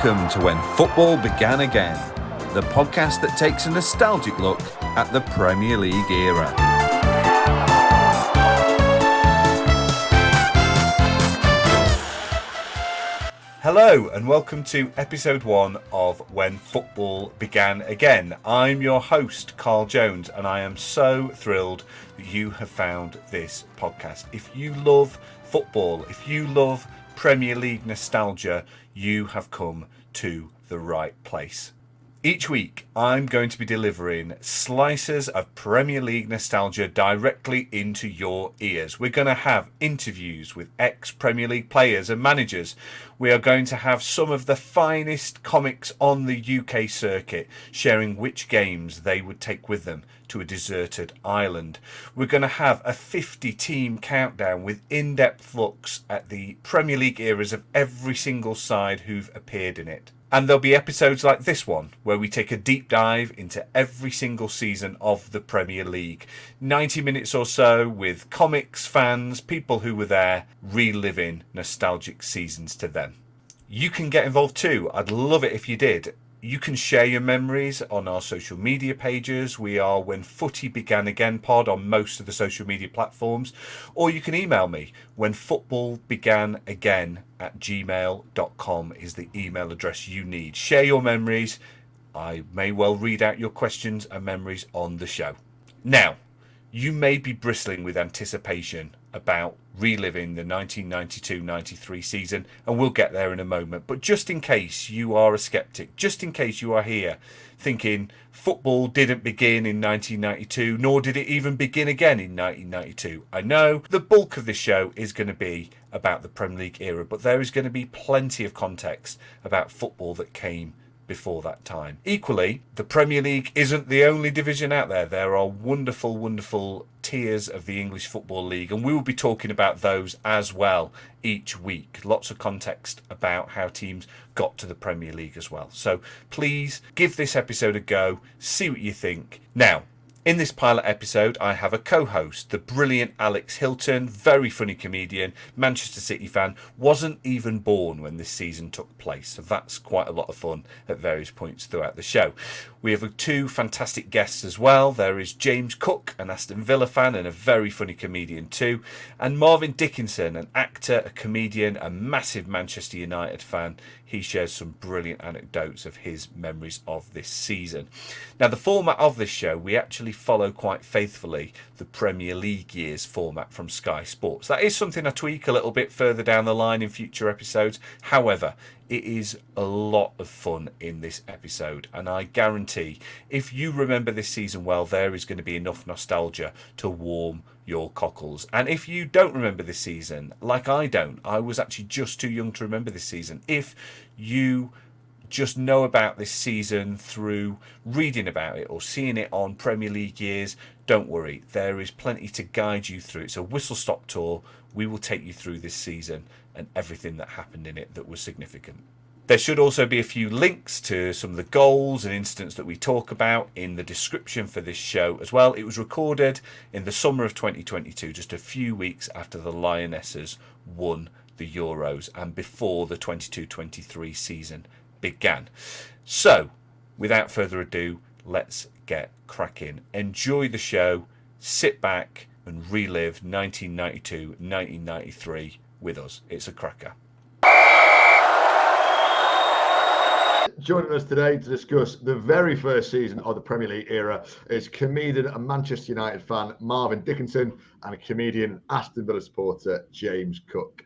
Welcome to When Football Began Again, the podcast that takes a nostalgic look at the Premier League era. Hello and welcome to episode 1 of When Football Began Again. I'm your host, Carl Jones, and I am so thrilled that you have found this podcast. If you love football, if you love Premier League nostalgia, you have come to the right place. Each week, I'm going to be delivering slices of Premier League nostalgia directly into your ears. We're going to have interviews with ex-Premier League players and managers. We are going to have some of the finest comics on the UK circuit sharing which games they would take with them to a deserted island. We're going to have a 50-team countdown with in-depth looks at the Premier League eras of every single side who've appeared in it. And there'll be episodes like this one, where we take a deep dive into every single season of the Premier League. 90 minutes or so with comics, fans, people who were there, reliving nostalgic seasons to them. You can get involved too. I'd love it if you did. You can share your memories on our social media pages. We are When Footy Began Again pod on most of the social media platforms. Or you can email me, whenfootballbeganagain@gmail.com is the email address you need. Share your memories. I may well read out your questions and memories on the show. Now, you may be bristling with anticipation about reliving the 1992-93 season, and we'll get there in a moment. But just in case you are a skeptic, just in case you are here thinking football didn't begin in 1992, nor did it even begin again in 1992. I know the bulk of this show is going to be about the Premier League era, but there is going to be plenty of context about football that came before that time. Equally, the Premier League isn't the only division out there. There are wonderful, wonderful tiers of the English Football League, and we will be talking about those as well each week. Lots of context about how teams got to the Premier League as well. So please give this episode a go, see what you think. Now, in this pilot episode, I have a co-host, the brilliant Alex Hylton, very funny comedian, Manchester City fan, wasn't even born when this season took place. So that's quite a lot of fun at various points throughout the show. We have two fantastic guests as well. There is James Cook, an Aston Villa fan and a very funny comedian too. And Marvyn Dickinson, an actor, a comedian, a massive Manchester United fan. He shares some brilliant anecdotes of his memories of this season. Now, the format of this show, we actually follow quite faithfully the Premier League years format from Sky Sports. That is something I tweak a little bit further down the line in future episodes. However, it is a lot of fun in this episode, and I guarantee if you remember this season well, there is going to be enough nostalgia to warm your cockles. And if you don't remember this season, like I don't, I was actually just too young to remember this season. If you just know about this season through reading about it or seeing it on Premier League years, don't worry, there is plenty to guide you through. It's a whistle-stop tour. We will take you through this season and everything that happened in it that was significant. There should also be a few links to some of the goals and incidents that we talk about in the description for this show as well. It was recorded in the summer of 2022, just a few weeks after the Lionesses won the Euros and before the 22-23 season began. So, without further ado, let's get cracking. Enjoy the show, sit back and relive 1992-1993 with us. It's a cracker. Joining us today to discuss the very first season of the Premier League era is comedian and Manchester United fan Marvyn Dickinson and a comedian Aston Villa supporter James Cook.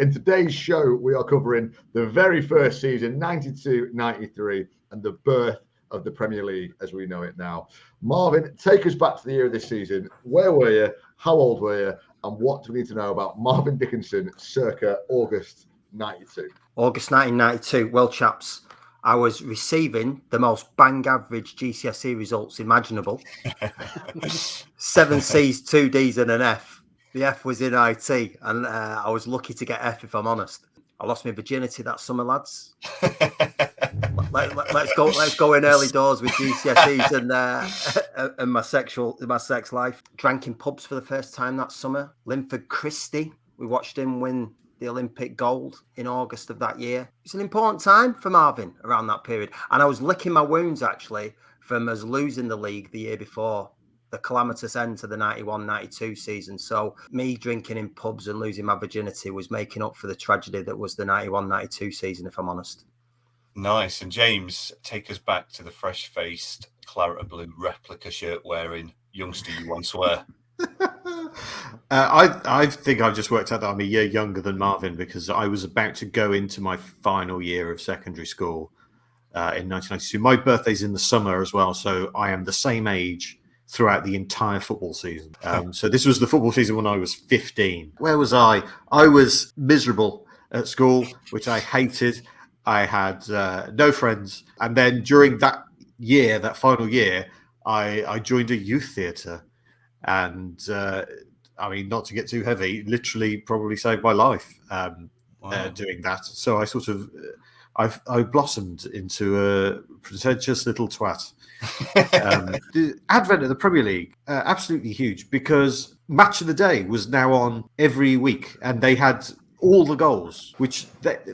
In today's show, we are covering the very first season, 92-93, and the birth of the Premier League as we know it now. Marvyn, take us back to the year of this season. Where were you? How old were you? And what do we need to know about Marvyn Dickinson circa August 92? August 1992. Well, chaps, I was receiving the most bang average GCSE results imaginable. 7 C's, 2 D's and an F. The F was in IT, and I was lucky to get F, if I'm honest. I lost my virginity that summer, lads. Let's go in early doors with GCSEs and my sex life. Drank in pubs for the first time that summer. Linford Christie, we watched him win the Olympic gold in August of that year. It's an important time for Marvyn around that period. And I was licking my wounds, actually, from us losing the league the year before, the calamitous end to the 91-92 season. So me drinking in pubs and losing my virginity was making up for the tragedy that was the 91-92 season, if I'm honest. Nice. And James, take us back to the fresh-faced claret and blue replica shirt-wearing youngster you once were. I think I've just worked out that I'm a year younger than Marvyn, because I was about to go into my final year of secondary school in 1992. My birthday's in the summer as well, so I am the same age throughout the entire football season. So this was the football season when I was 15. Where was I? I was miserable at school, which I hated. I had no friends. And then during that year, that final year, I joined a youth theatre. And I mean, not to get too heavy, literally probably saved my life doing that. So I sort of, I blossomed into a pretentious little twat. The advent of the Premier League, absolutely huge, because Match of the Day was now on every week, and they had all the goals, which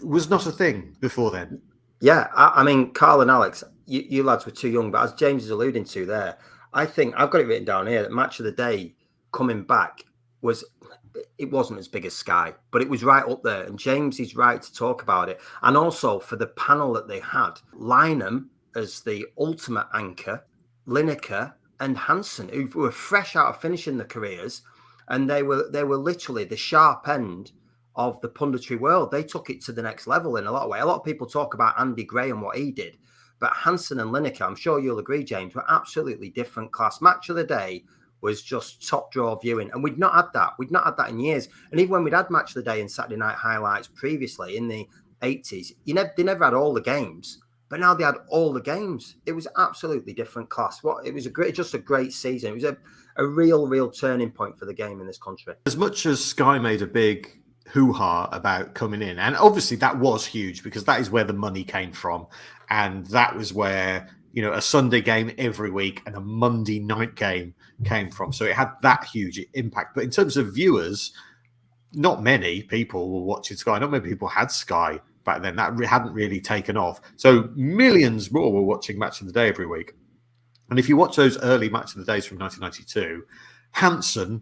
was not a thing before then. Yeah, I mean, Carl and Alex, you lads were too young, but as James is alluding to there, I think I've got it written down here that Match of the Day coming back it wasn't as big as Sky, but it was right up there. And James is right to talk about it. And also for the panel that they had, Lynham as the ultimate anchor, Lineker and Hansen, who were fresh out of finishing their careers, and they were literally the sharp end of the punditry world. They took it to the next level in a lot of ways. A lot of people talk about Andy Gray and what he did, but Hansen and Lineker, I'm sure you'll agree, James, were absolutely different class. Match of the Day was just top draw viewing, and we'd not had that. We'd not had that in years. And even when we'd had Match of the Day and Saturday Night Highlights previously in the 80s, they never had all the games, but now they had all the games. It was absolutely different class. It was just a great season. It was a real turning point for the game in this country. As much as Sky made a big hoo-ha about coming in, and obviously that was huge because that is where the money came from, and that was where a Sunday game every week and a Monday night game came from. So it had that huge impact. But in terms of viewers, not many people were watching Sky. Not many people had Sky back then. That hadn't really taken off. So millions more were watching Match of the Day every week. And if you watch those early Match of the Days from 1992, Hansen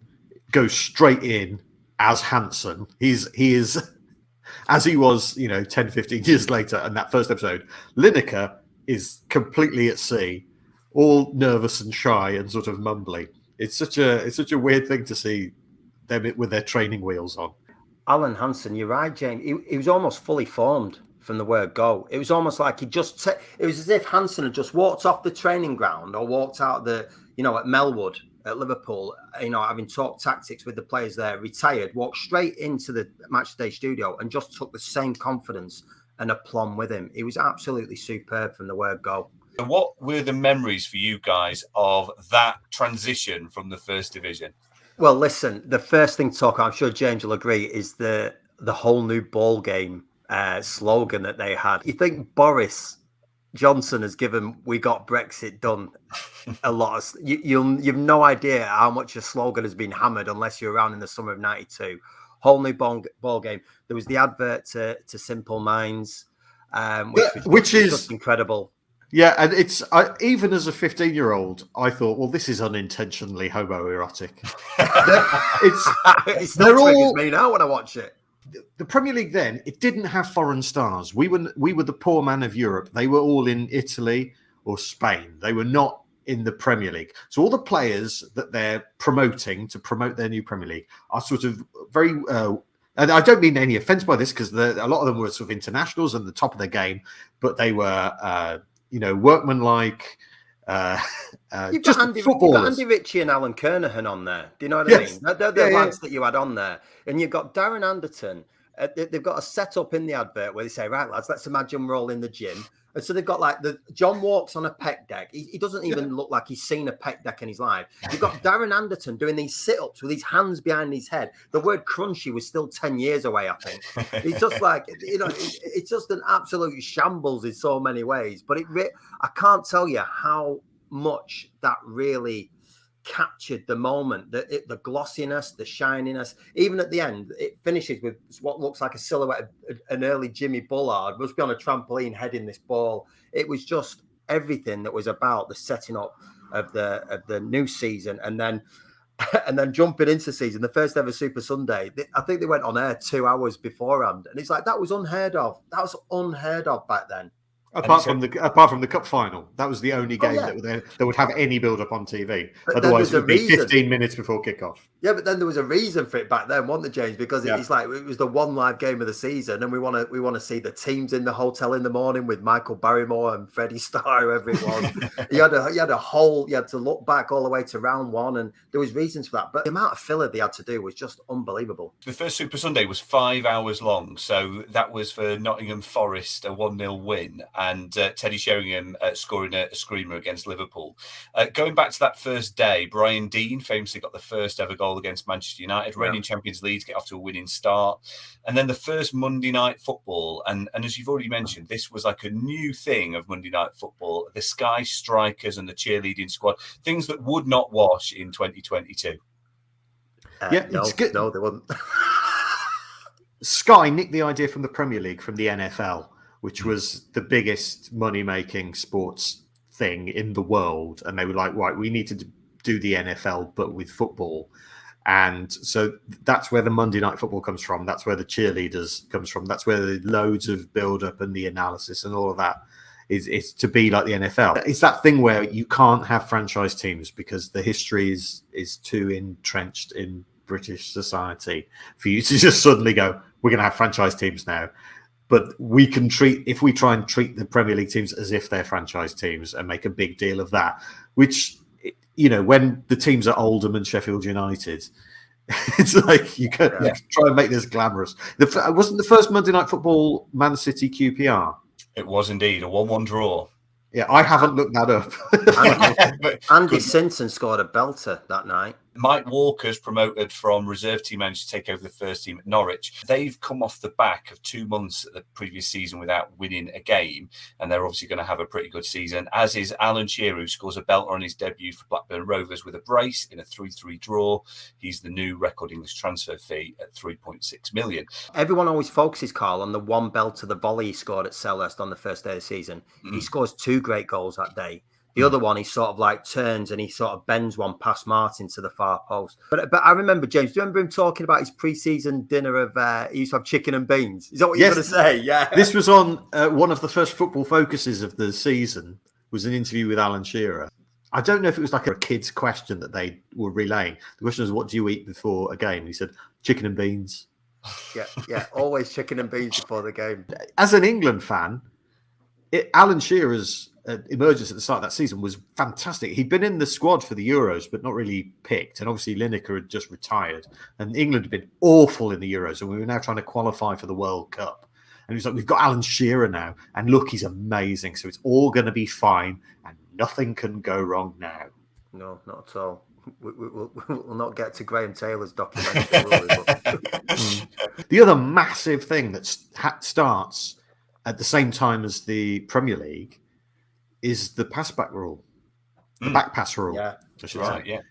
goes straight in as Hansen. He is as he was, 10, 15 years later in that first episode. Lineker is completely at sea, all nervous and shy and sort of mumbly. It's such a weird thing to see them with their training wheels on. Alan Hansen, you're right, James. He was almost fully formed from the word go. It was almost like it was as if Hansen had just walked off the training ground or walked out at Melwood at Liverpool, having talked tactics with the players there, retired, walked straight into the Match of the Day studio and just took the same confidence and aplomb with him. He was absolutely superb from the word go. And what were the memories for you guys of that transition from the First Division? Well, listen, the first thing to talk about, I'm sure James will agree, is the whole new ball game slogan that they had. You think Boris Johnson has given "We got Brexit done" a lot of you've no idea how much a slogan has been hammered unless you're around in the summer of '92. Whole new ball game. There was the advert to Simple Minds, which is just incredible. Yeah, and it's even as a 15-year-old, I thought, well, this is unintentionally homoerotic. It still triggers me now when I watch it. The Premier League then, it didn't have foreign stars. We were the poor man of Europe. They were all in Italy or Spain. They were not in the Premier League. So all the players that they're promoting to promote their new Premier League are sort of very, and I don't mean any offence by this because a lot of them were sort of internationals and the top of their game, but they were, workmanlike. You've got Andy Ritchie and Alan Kernahan on there. Do you know what I mean? They're the lads that you had on there. And you've got Darren Anderton. They've got a setup in the advert where they say, right, lads, let's imagine we're all in the gym. And so they've got John walks on a pec deck. He doesn't even look like he's seen a pec deck in his life. You've got Darren Anderton doing these sit-ups with his hands behind his head. The word crunchy was still 10 years away, I think. It's just like, it's just an absolute shambles in so many ways. But I can't tell you how much that really captured the moment, the glossiness, the shininess. Even at the end, it finishes with what looks like a silhouette of an early Jimmy Bullard. Must be on a trampoline heading this ball. It was just everything that was about the setting up of the new season, and then jumping into season, the first ever Super Sunday. I think they went on air 2 hours beforehand, and it's like that was unheard of. That was unheard of back then. Apart from the cup final, that was the only game that would have any build up on TV. But otherwise, it would be 15 minutes before kickoff. Yeah, but then there was a reason for it back then, wasn't there, James? Because it's like it was the one live game of the season, and we want to see the teams in the hotel in the morning with Michael Barrymore and Freddie Starr, whoever it was. you had to look back all the way to round one, and there was reasons for that. But the amount of filler they had to do was just unbelievable. The first Super Sunday was 5 hours long, so that was for Nottingham Forest, a 1-0 win. And Teddy Sheringham scoring a screamer against Liverpool. Going back to that first day, Brian Deane famously got the first ever goal against Manchester United. Reigning champions Leeds get off to a winning start. And then the first Monday night football. And as you've already mentioned, this was like a new thing of Monday night football. The Sky Strikers and the cheerleading squad, things that would not wash in 2022. It's good. No, they wouldn't. Sky nicked the idea from the Premier League, from the NFL, which was the biggest money-making sports thing in the world. And they were like, right, we need to do the NFL, but with football. And so that's where the Monday Night Football comes from. That's where the cheerleaders comes from. That's where the loads of build-up and the analysis and all of that is to be like the NFL. It's that thing where you can't have franchise teams because the history is too entrenched in British society for you to just suddenly go, we're going to have franchise teams now. But we can if we try and treat the Premier League teams as if they're franchise teams and make a big deal of that, which, when the teams are Oldham and Sheffield United, it's like you can try and make this glamorous. Wasn't the first Monday Night Football Man City QPR? It was indeed a 1-1 draw. Yeah, I haven't looked that up. Andy Sinton scored a belter that night. Mike Walker's promoted from reserve team manager to take over the first team at Norwich. They've come off the back of 2 months at the previous season without winning a game, and they're obviously going to have a pretty good season, as is Alan Shearer, who scores a belter on his debut for Blackburn Rovers with a brace in a 3-3 draw. He's the new record English transfer fee at 3.6 million. Everyone always focuses, Carl, on the one belter, the volley he scored at Selhurst on the first day of the season. He scores 2 great goals that day. The other one, he sort of like turns and he sort of bends one past Martin to the far post. But I remember, James, do you remember him talking about his pre-season dinner of, he used to have chicken and beans? Is that what you're going to say? Yeah. This was on one of the first football focuses of the season, was an interview with Alan Shearer. I don't know if it was like a kid's question that they were relaying. The question was, what do you eat before a game? And he said, chicken and beans. Yeah, always chicken and beans before the game. As an England fan, Alan Shearer's emergence at the start of that season was fantastic. He'd been in the squad for the Euros, but not really picked. And obviously Lineker had just retired. And England had been awful in the Euros. And we were now trying to qualify for the World Cup. And he was like, we've got Alan Shearer now. And look, he's amazing. So it's all going to be fine. And nothing can go wrong now. No, not at all. We'll not get to Graham Taylor's documentary, will we? The other massive thing that starts at the same time as the Premier League is the pass-back rule, the back pass rule. Yeah, that's right. Yeah,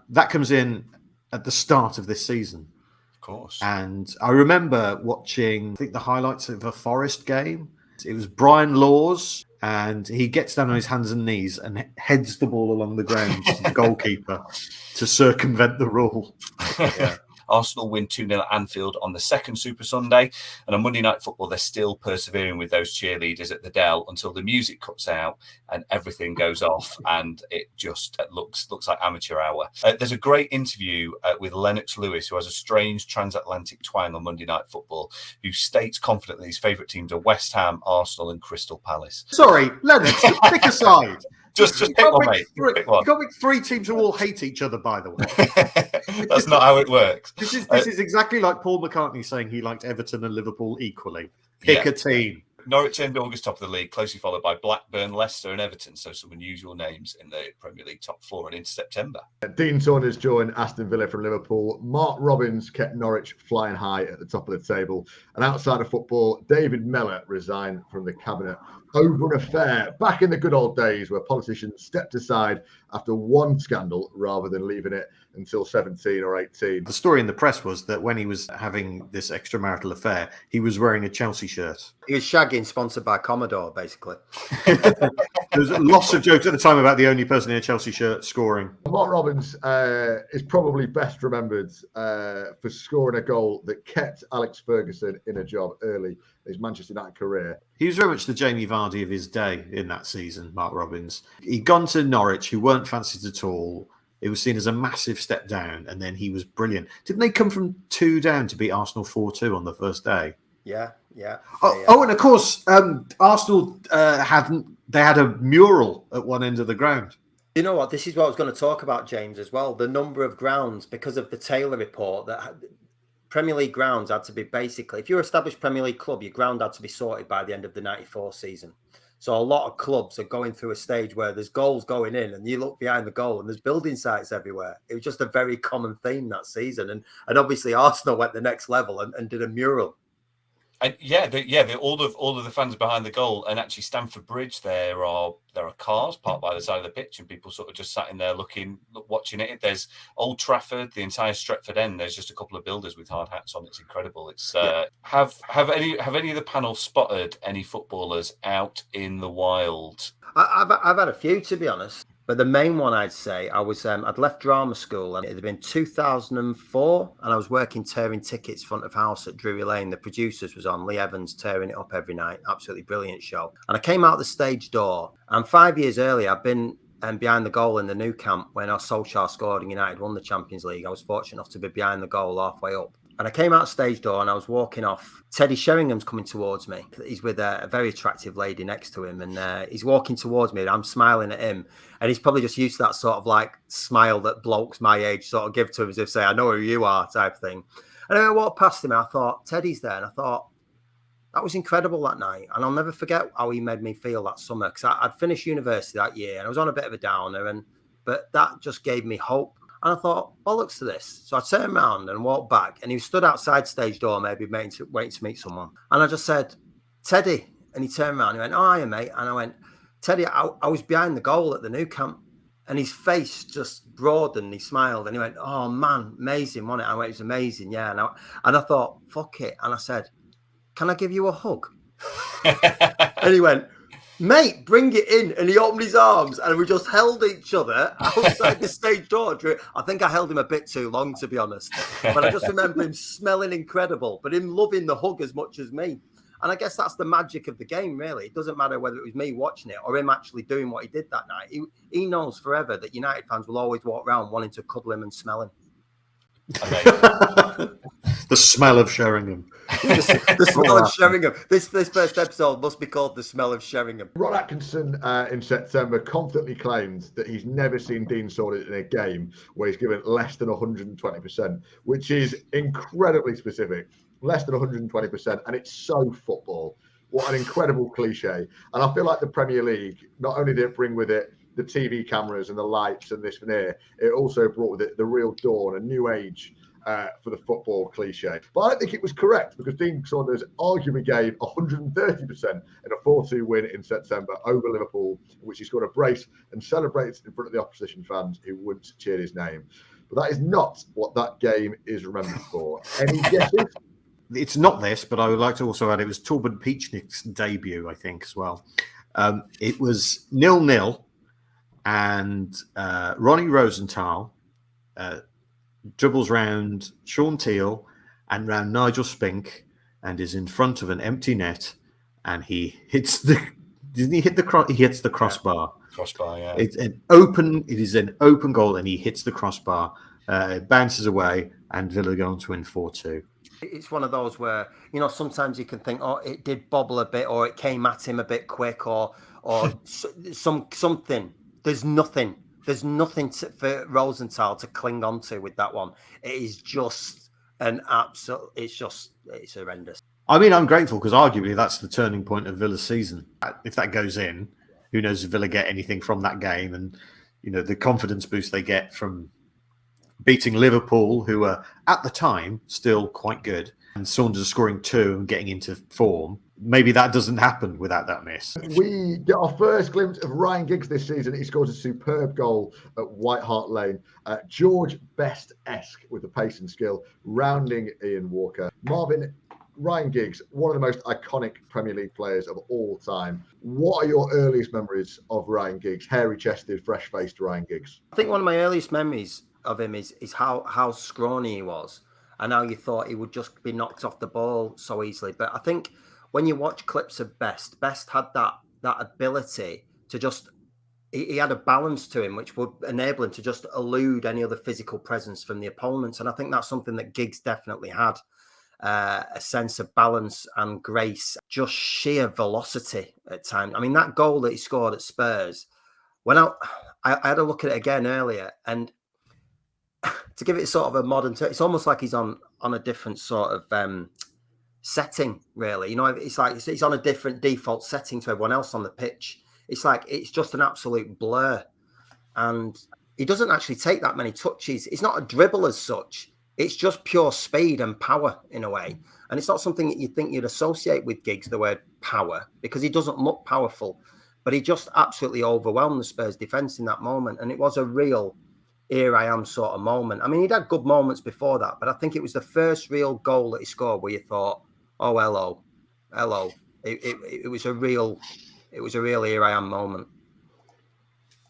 that comes in at the start of this season, of course. And I remember watching, I think, the highlights of a Forest game. It was Brian Laws, and he gets down on his hands and knees and heads the ball along the ground to the goalkeeper to circumvent the rule. Yeah. Arsenal win 2-0 at Anfield on the second Super Sunday. And on Monday Night Football, they're still persevering with those cheerleaders at the Dell until the music cuts out and everything goes off and it just looks like amateur hour. There's a great interview with Lennox Lewis, who has a strange transatlantic twang on Monday Night Football, who states confidently his favourite teams are West Ham, Arsenal and Crystal Palace. Sorry, Lennox, pick a side. Just pick one, mate. Pick one. You've got to pick 3 teams who all hate each other, by the way. That's not how it works. This is exactly like Paul McCartney saying he liked Everton and Liverpool equally. Pick a team. Norwich end August top of the league, closely followed by Blackburn, Leicester and Everton. So some unusual names in the Premier League top four and into September. Dean Saunders joined Aston Villa from Liverpool. Mark Robins kept Norwich flying high at the top of the table. And outside of football, David Mellor resigned from the cabinet over an affair back in the good old days where politicians stepped aside after one scandal rather than leaving it until 17 or 18. The story in the press was that when he was having this extramarital affair, he was wearing a Chelsea shirt. He was shagging, sponsored by Commodore, basically. There's lots of jokes at the time about the only person in a Chelsea shirt scoring. Mark Robins is probably best remembered for scoring a goal that kept Alex Ferguson in a job early in his Manchester United career. He was very much the Jamie Vardy of his day in that season, Mark Robins. He'd gone to Norwich, who weren't fancied at all. It was seen as a massive step down, and then he was brilliant. Didn't they come from 2 down to beat Arsenal 4-2 on the first day? Yeah. Oh, and of course, Arsenal had a mural at one end of the ground. You know what? This is what I was going to talk about, James, as well. The number of grounds, because of the Taylor report, that Premier League grounds had to be basically, if you're an established Premier League club, your ground had to be sorted by the end of the 94 season. So a lot of clubs are going through a stage where there's goals going in and you look behind the goal and there's building sites everywhere. It was just a very common theme that season. And obviously Arsenal went the next level and did a mural. And all of the fans behind the goal, and actually Stamford Bridge, there are cars parked by the side of the pitch, and people sort of just sat in there watching it. There's Old Trafford, the entire Stretford end. There's just a couple of builders with hard hats on. It's incredible. It's have any of the panel spotted any footballers out in the wild? I've had a few, to be honest. But the main one, I'd say, I'd left drama school, and it had been 2004, and I was working tearing tickets front of house at Drury Lane. The producers was on, Lee Evans, tearing it up every night. Absolutely brilliant show. And I came out the stage door, and 5 years earlier, I'd been behind the goal in the Nou Camp when our Solskjaer scored and United won the Champions League. I was fortunate enough to be behind the goal halfway up. And I came out stage door and I was walking off. Teddy Sheringham's coming towards me. He's with a very attractive lady next to him. And he's walking towards me and I'm smiling at him. And he's probably just used to that sort of like smile that blokes my age sort of give to him as if say, I know who you are type of thing. And I walked past him and I thought, Teddy's there. And I thought, that was incredible that night. And I'll never forget how he made me feel that summer. Because I'd finished university that year and I was on a bit of a downer. But that just gave me hope. And I thought, bollocks to this. So I turned around and walked back, and he stood outside stage door, maybe waiting to meet someone. And I just said, Teddy. And he turned around and he went, oh, hiya, mate. And I went, Teddy, I was behind the goal at the Nou Camp. And his face just broadened. He smiled and he went, oh, man, amazing, wasn't it? I went, it was amazing, yeah. And I thought, fuck it. And I said, can I give you a hug? And he went, mate, bring it in. And he opened his arms and we just held each other outside the stage door. I think I held him a bit too long, to be honest. But I just remember him smelling incredible, but him loving the hug as much as me. And I guess that's the magic of the game, really. It doesn't matter whether it was me watching it or him actually doing what he did that night. He knows forever that United fans will always walk around wanting to cuddle him and smell him. The smell of Sheringham. the smell of Sheringham. This first episode must be called The Smell of Sheringham. Ron Atkinson in September confidently claimed that he's never seen Dean Saunders in a game where he's given less than 120%, which is incredibly specific. Less than 120%, and it's so football. What an incredible cliche. And I feel like the Premier League, not only did it bring with it the TV cameras and the lights and this veneer, it also brought with it the real dawn, a new age for the football cliche. But I don't think it was correct, because Dean Saunders arguably gave 130% in a 4-2 win in September over Liverpool, in which he scored a brace and celebrated in front of the opposition fans who wouldn't cheer his name. But that is not what that game is remembered for. Any guesses? It's not this, but I would like to also add it was Torben Peachnik's debut, I think, as well. It was 0-0, and Ronnie Rosenthal dribbles round Sean Teal and round Nigel Spink and is in front of an empty net, and he hits the. Didn't he hit the cross? He hits the crossbar. Crossbar, yeah. It is an open goal, and he hits the crossbar. It bounces away, and Villa go on to win 4-2. It's one of those where, you know, sometimes you can think, oh, it did bobble a bit, or it came at him a bit quick, or something. There's nothing for Rosenthal to cling on to with that one. It is just an absolute. It's horrendous. I mean, I'm grateful because arguably that's the turning point of Villa's season. If that goes in, who knows if Villa get anything from that game? And, the confidence boost they get from beating Liverpool, who were at the time still quite good, and Saunders scoring 2 and getting into form. Maybe that doesn't happen without that miss. We get our first glimpse of Ryan Giggs this season. He scores a superb goal at White Hart Lane. George Best-esque with the pace and skill, rounding Ian Walker. Marvin, Ryan Giggs, one of the most iconic Premier League players of all time. What are your earliest memories of Ryan Giggs? Hairy-chested, fresh-faced Ryan Giggs. I think one of my earliest memories of him is how scrawny he was and how you thought he would just be knocked off the ball so easily. But I think when you watch clips of Best had that ability to just, he had a balance to him which would enable him to just elude any other physical presence from the opponents. And I think that's something that Giggs definitely had, a sense of balance and grace, just sheer velocity at times. I mean, that goal that he scored at Spurs, when I had a look at it again earlier, and to give it sort of a modern it's almost like he's on a different sort of setting, really. It's like he's on a different default setting to everyone else on the pitch. It's like it's just an absolute blur, and he doesn't actually take that many touches. It's not a dribble as such. It's just pure speed and power in a way, and it's not something that you think you'd associate with Giggs, the word power, because he doesn't look powerful, but he just absolutely overwhelmed the Spurs defence in that moment, and it was a real here I am sort of moment. I mean, he'd had good moments before that, but I think it was the first real goal that he scored where you thought, oh, hello. It was a real here I am moment.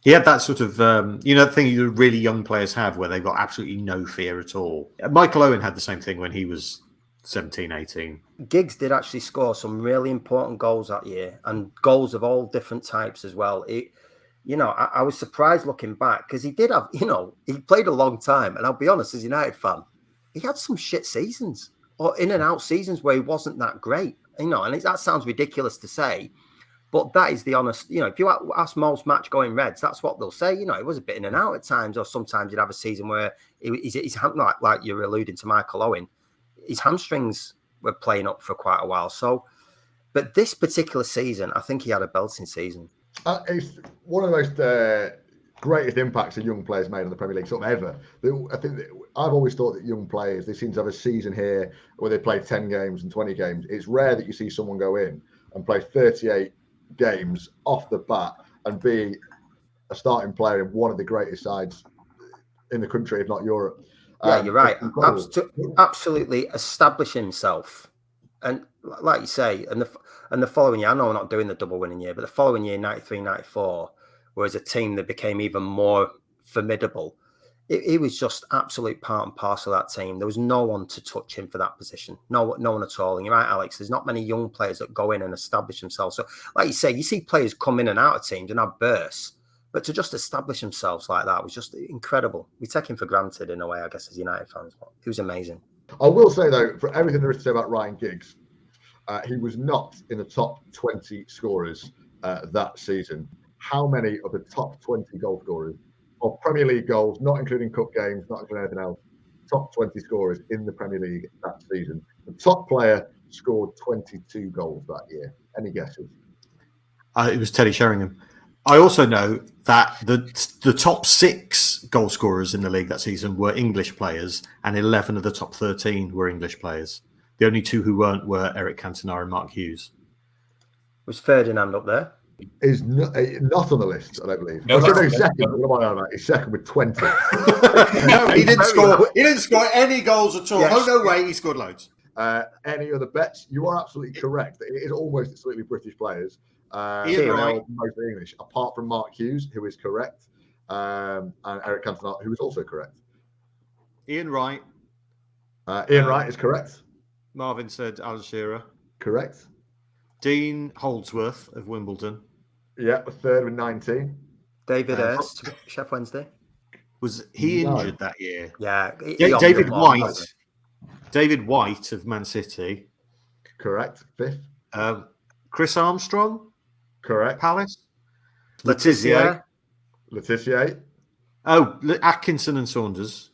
He had that sort of, the thing that really young players have where they've got absolutely no fear at all. Michael Owen had the same thing when he was 17, 18. Giggs did actually score some really important goals that year, and goals of all different types as well. I was surprised looking back because he did have, he played a long time. And I'll be honest, as a United fan, he had some shit seasons or in and out seasons where he wasn't that great, and that sounds ridiculous to say, but that is the honest, if you ask most match going Reds, that's what they'll say. It was a bit in and out at times, or sometimes you'd have a season where he's like you're alluding to Michael Owen, his hamstrings were playing up for quite a while. So, but this particular season, I think he had a belting season. It's one of the most greatest impacts a young players made on the Premier League sort of ever. I think I've always thought that young players, they seem to have a season here where they play 10 games and 20 games. It's rare that you see someone go in and play 38 games off the bat and be a starting player in one of the greatest sides in the country, if not Europe. Yeah, you're right. Absolutely establish himself. And like you say, and the following year, I know we're not doing the double winning year, but the following year, 93, 94, whereas a team that became even more formidable, it was just absolute part and parcel of that team. There was no one to touch him for that position. No one at all. And you're right, Alex, there's not many young players that go in and establish themselves. So like you say, you see players come in and out of teams and have bursts, but to just establish themselves like that was just incredible. We take him for granted in a way, I guess, as United fans. But it was amazing. I will say, though, for everything there is to say about Ryan Giggs, he was not in the top 20 scorers that season. How many of the top 20 goal scorers of Premier League goals, not including cup games, not including anything else, top 20 scorers in the Premier League that season? The top player scored 22 goals that year. Any guesses? It was Teddy Sheringham. I also know that the top 6 goal scorers in the league that season were English players, and 11 of the top 13 were English players. The only 2 who weren't were Eric Cantona and Mark Hughes. Was Ferdinand up there? Is not on the list, I don't believe. No, he's second. What am I on about? He's second with 20. No, he didn't score. He didn't score any goals at all. Yes. Oh no way, he scored loads. Any other bets? You are absolutely correct. It is almost exclusively British players. Ian Wright. Mostly English, apart from Mark Hughes, who is correct, and Eric Cantona, who is also correct. Ian Wright. Ian Wright is correct. Marvin said Alan Shearer. Correct. Dean Holdsworth of Wimbledon. Yeah, third with 19. David Hurst, Chef Wednesday. Was he injured that year? Yeah. David White. David White of Man City. Correct. Fifth. Chris Armstrong. Correct. Palace. Letizia. Oh, Atkinson and Saunders.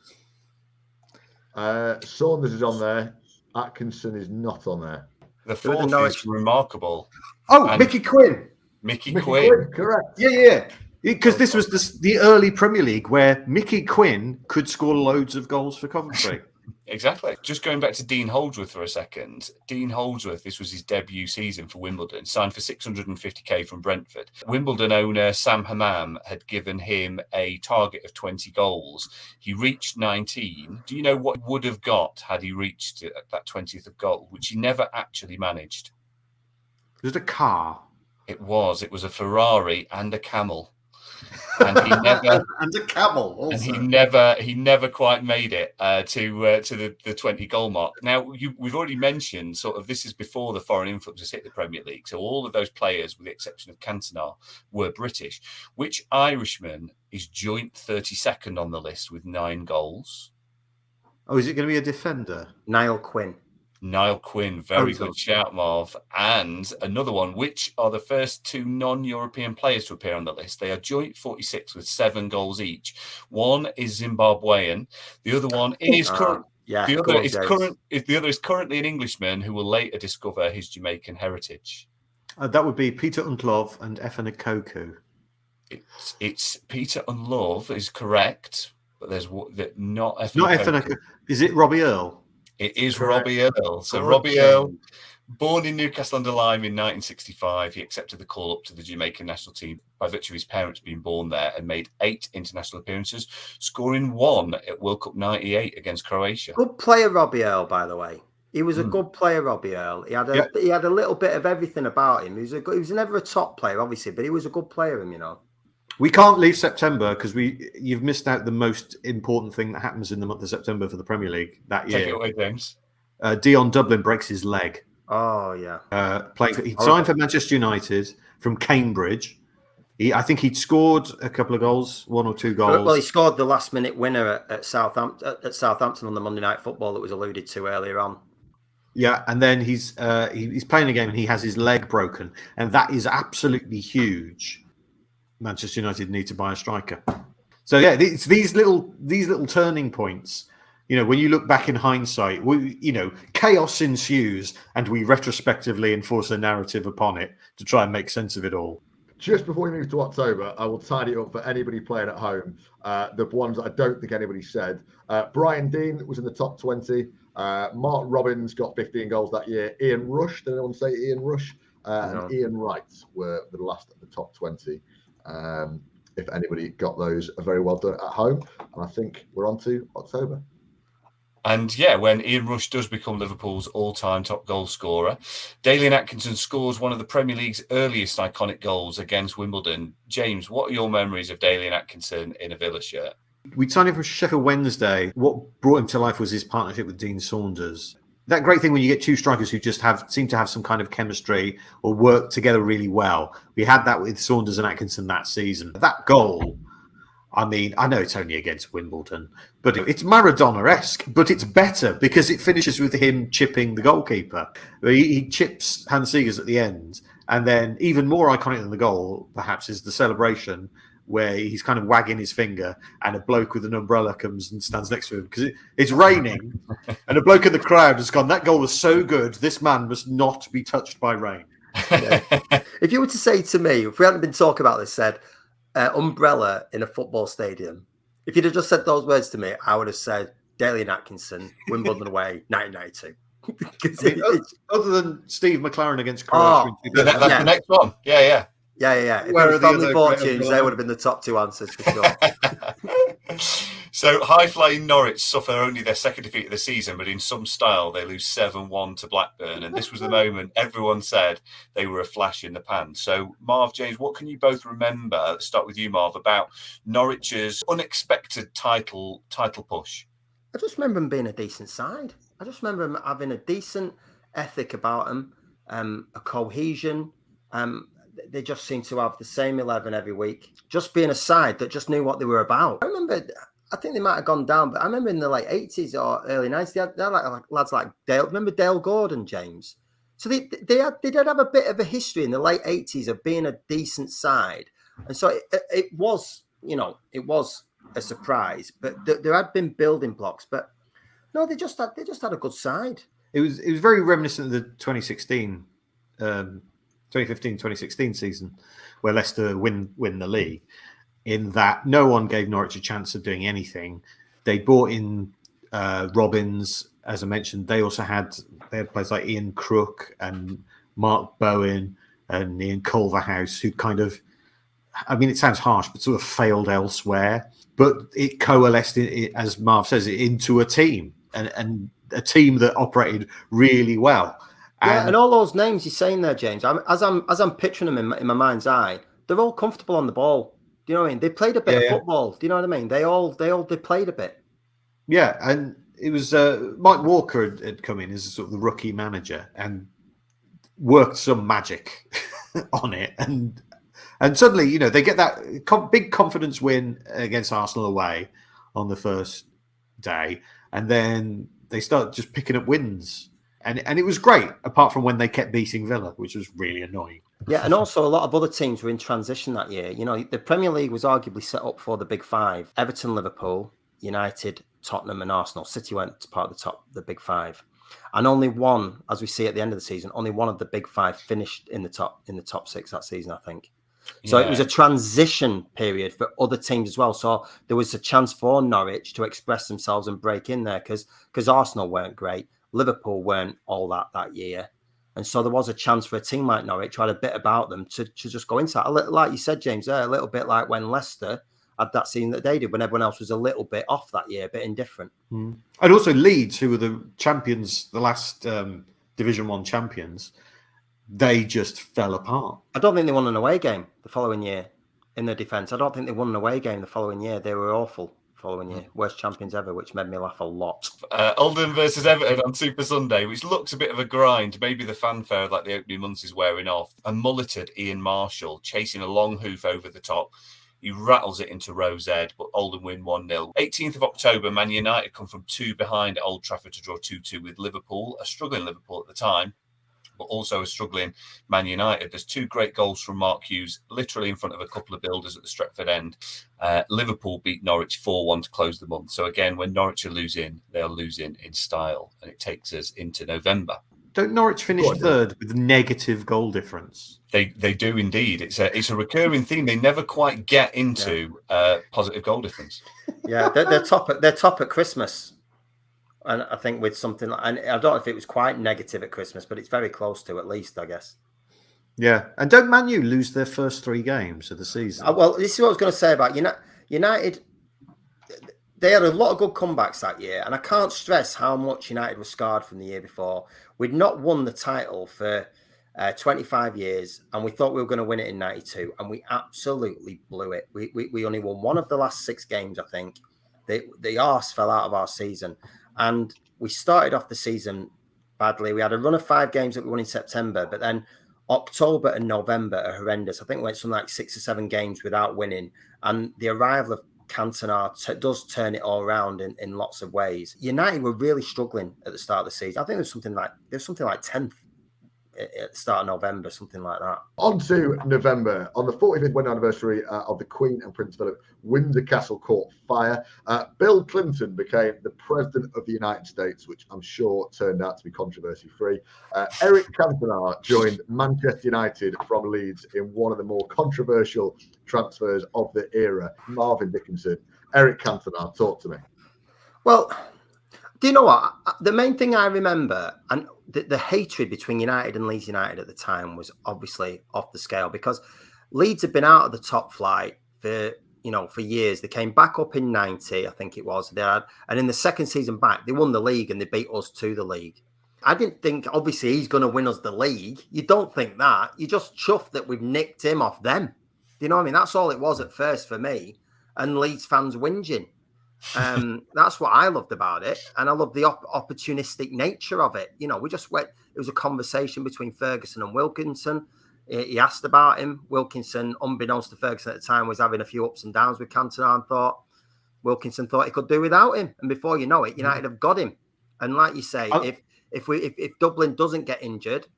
Saunders is on there. Atkinson is not on there. The Who are the fourth Norwich- is remarkable. Oh, And- Mickey Quinn. Mickey Mickey Quinn. Quinn, correct. Yeah. Because this was the early Premier League where Mickey Quinn could score loads of goals for Coventry. Exactly. Just going back to Dean Holdsworth for a second. Dean Holdsworth, this was his debut season for Wimbledon, signed for 650k from Brentford. Wimbledon owner Sam Hammam had given him a target of 20 goals. He reached 19. Do you know what he would have got had he reached that 20th of goal, which he never actually managed? There's a car. It was a Ferrari and a camel. And he never and a camel also. and he never quite made it to the 20 goal mark. Now we've already mentioned sort of this is before the foreign influx has hit the Premier League. So all of those players, with the exception of Cantona, were British. Which Irishman is joint 32nd on the list with 9 goals? Oh, is it going to be a defender? Niall Quinn. Niall Quinn, very Oh, good shout, Marv. And another one, which are the first 2 non-European players to appear on the list. They are joint 46 with 7 goals each. One is Zimbabwean. The other one is current. Yeah, The go other on, is James. current. The other is currently an Englishman who will later discover his Jamaican heritage. That would be Peter Untlov and Efan Koku. It's Peter Unlove is correct, but there's not Not Efan Koku. Is it Robbie Earle? It is Correct. Robbie Earle. So Good Robbie game. Earle, born in Newcastle under Lyme in 1965, he accepted the call up to the Jamaican national team by virtue of his parents being born there and made 8 international appearances, scoring 1 at World Cup 98 against Croatia. Good player, Robbie Earle, by the way. He was a good player, Robbie Earle. He had a little bit of everything about him. He was never a top player, obviously, but he was a good player, you know. We can't leave September because you've missed out the most important thing that happens in the month of September for the Premier League that Take it year. away, James. Dion Dublin breaks his leg. Oh, yeah. He signed for Manchester United from Cambridge. I think he'd scored a couple of goals, 1 or 2 goals. Well, he scored the last-minute winner at Southampton on the Monday Night Football that was alluded to earlier on. Yeah, and then he's playing a game and he has his leg broken, and that is absolutely huge. Manchester United need to buy a striker. So yeah, it's these little turning points. You know, when you look back in hindsight, chaos ensues, and we retrospectively enforce a narrative upon it to try and make sense of it all. Just before we move to October, I will tidy it up for anybody playing at home. The ones that I don't think anybody said. Brian Dean was in the top 20. Mark Robbins got 15 goals that year. Ian Rush, did anyone say Ian Rush? And Ian Wright were the last of the top 20. If anybody got those, very well done at home. And I think we're on to October. And yeah, when Ian Rush does become Liverpool's all-time top goal scorer, Dalian Atkinson scores one of the Premier League's earliest iconic goals against Wimbledon. James, what are your memories of Dalian Atkinson in a Villa shirt? We signed him for Sheffield Wednesday. What brought him to life was his partnership with Dean Saunders. That great thing when you get 2 strikers who just seem to have some kind of chemistry or work together really well. We had that with Saunders and Atkinson that season. That goal, I mean, I know it's only against Wimbledon, but it's Maradona-esque, but it's better because it finishes with him chipping the goalkeeper. He chips Hans Segers at the end, and then even more iconic than the goal, perhaps, is the celebration where he's kind of wagging his finger and a bloke with an umbrella comes and stands next to him because it's raining and a bloke in the crowd has gone, that goal was so good, this man must not be touched by rain. Yeah. If you were to say to me, if we hadn't been talking about this, said umbrella in a football stadium, if you'd have just said those words to me, I would have said Dalian Atkinson, Wimbledon away, 1992. Other than Steve McLaren against Croatia. That's the next one. Yeah. Yeah. If Where it are was the Family other Fortunes, great they would have been the top 2 answers for sure. So high-flying Norwich suffer only their second defeat of the season, but in some style they lose 7-1 to Blackburn, and this was the moment everyone said they were a flash in the pan. So Marv, James, what can you both remember? Let's start with you, Marv, about Norwich's unexpected title push. I just remember them being a decent side. I just remember them having a decent ethic about them, a cohesion. They just seemed to have the same 11 every week, just being a side that just knew what they were about. I think they might have gone down, but I remember in the late 80s or early 90s, they had like lads like Dale. Remember Dale Gordon, James? So they did have a bit of a history in the late 80s of being a decent side. And so it was a surprise, but there had been building blocks. But no, they just had a good side. It was very reminiscent of the 2015-2016 season, where Leicester win the league. In that, no one gave Norwich a chance of doing anything. They brought in Robbins, as I mentioned. They had players like Ian Crook and Mark Bowen and Ian Culverhouse, who kind of, I mean, it sounds harsh, but sort of failed elsewhere. But it coalesced, as Marv says, into a team, and a team that operated really well. And all those names you're saying there, James, as I'm picturing them in my mind's eye, they're all comfortable on the ball. Do you know what I mean? They played a bit of football. Do you know what I mean? They played a bit. Yeah, and it was Mike Walker had come in as sort of the rookie manager and worked some magic on it, and suddenly, you know, they get that big confidence win against Arsenal away on the first day, and then they start just picking up wins, and it was great, apart from when they kept beating Villa, which was really annoying. Yeah, and also a lot of other teams were in transition that year. You know, the Premier League was arguably set up for the Big Five: Everton, Liverpool, United, Tottenham, and Arsenal. City went to part of the Big Five, and only one, as we see at the end of the season, only one of the Big Five finished in the top six that season, I think. So it was a transition period for other teams as well. So there was a chance for Norwich to express themselves and break in there because Arsenal weren't great, Liverpool weren't all that year. And so there was a chance for a team like Norwich who had a bit about them to just go into that. Like you said, James, a little bit like when Leicester had that season that they did when everyone else was a little bit off that year, a bit indifferent. And also Leeds, who were the champions, the last Division 1 champions, they just fell apart. I don't think they won an away game the following year in their defence. I don't think they won an away game the following year. They were awful the following year. Worst champions ever, which made me laugh a lot. Oldham versus Everton on Super Sunday, which looks a bit of a grind. Maybe the fanfare like the opening months is wearing off. A mulleted Ian Marshall chasing a long hoof over the top. He rattles it into Rose Ed, but Oldham win 1-0. 18th of October, Man United come from 2 behind at Old Trafford to draw 2-2 with Liverpool, a struggling Liverpool at the time, but also a struggling Man United. There's 2 great goals from Mark Hughes, literally in front of a couple of builders at the Stretford end. Liverpool beat Norwich 4-1 to close the month. So again, when Norwich are losing, they're losing in style, and it takes us into November. Don't Norwich finish third with a negative goal difference? They do indeed. It's a recurring theme. They never quite get into positive goal difference. Yeah, they're top at Christmas. And I think with something like, and I don't know if it was quite negative at Christmas, but it's very close to, at least, I guess. Yeah. And don't Man U lose their first 3 games of the season? Well, this is what I was going to say about United. They had a lot of good comebacks that year, and I can't stress how much United were scarred from the year before. We'd not won the title for 25 years, and we thought we were going to win it in 92, and we absolutely blew it. We only won one of the last 6 games, I think. The arse fell out of our season. And we started off the season badly. We had a run of 5 games that we won in September, but then October and November are horrendous. I think we went something like 6 or 7 games without winning. And the arrival of Cantona does turn it all around in lots of ways. United were really struggling at the start of the season. I think there's something like 10th at the start of November, something like that. On to November. On the 45th wedding anniversary of the Queen and Prince Philip, Windsor Castle caught fire. Bill Clinton became the President of the United States, which I'm sure turned out to be controversy-free. Eric Cantona joined Manchester United from Leeds in one of the more controversial transfers of the era. Marvyn Dickinson. Eric Cantona, talk to me. Well, do you know what? The main thing I remember, and the hatred between United and Leeds United at the time was obviously off the scale, because Leeds had been out of the top flight for years. They came back up in 90, I think it was. And in the second season back, they won the league and they beat us to the league. I didn't think, obviously, he's going to win us the league. You don't think that. You just chuffed that we've nicked him off them. Do you know what I mean? That's all it was at first for me. And Leeds fans whinging. That's what I loved about it, and I loved the opportunistic nature of it. You know, we just went. It was a conversation between Ferguson and Wilkinson. He asked about him. Wilkinson, unbeknownst to Ferguson at the time, was having a few ups and downs with Cantona, and Wilkinson thought he could do without him. And before you know it, United have got him. And like you say, if Dublin doesn't get injured,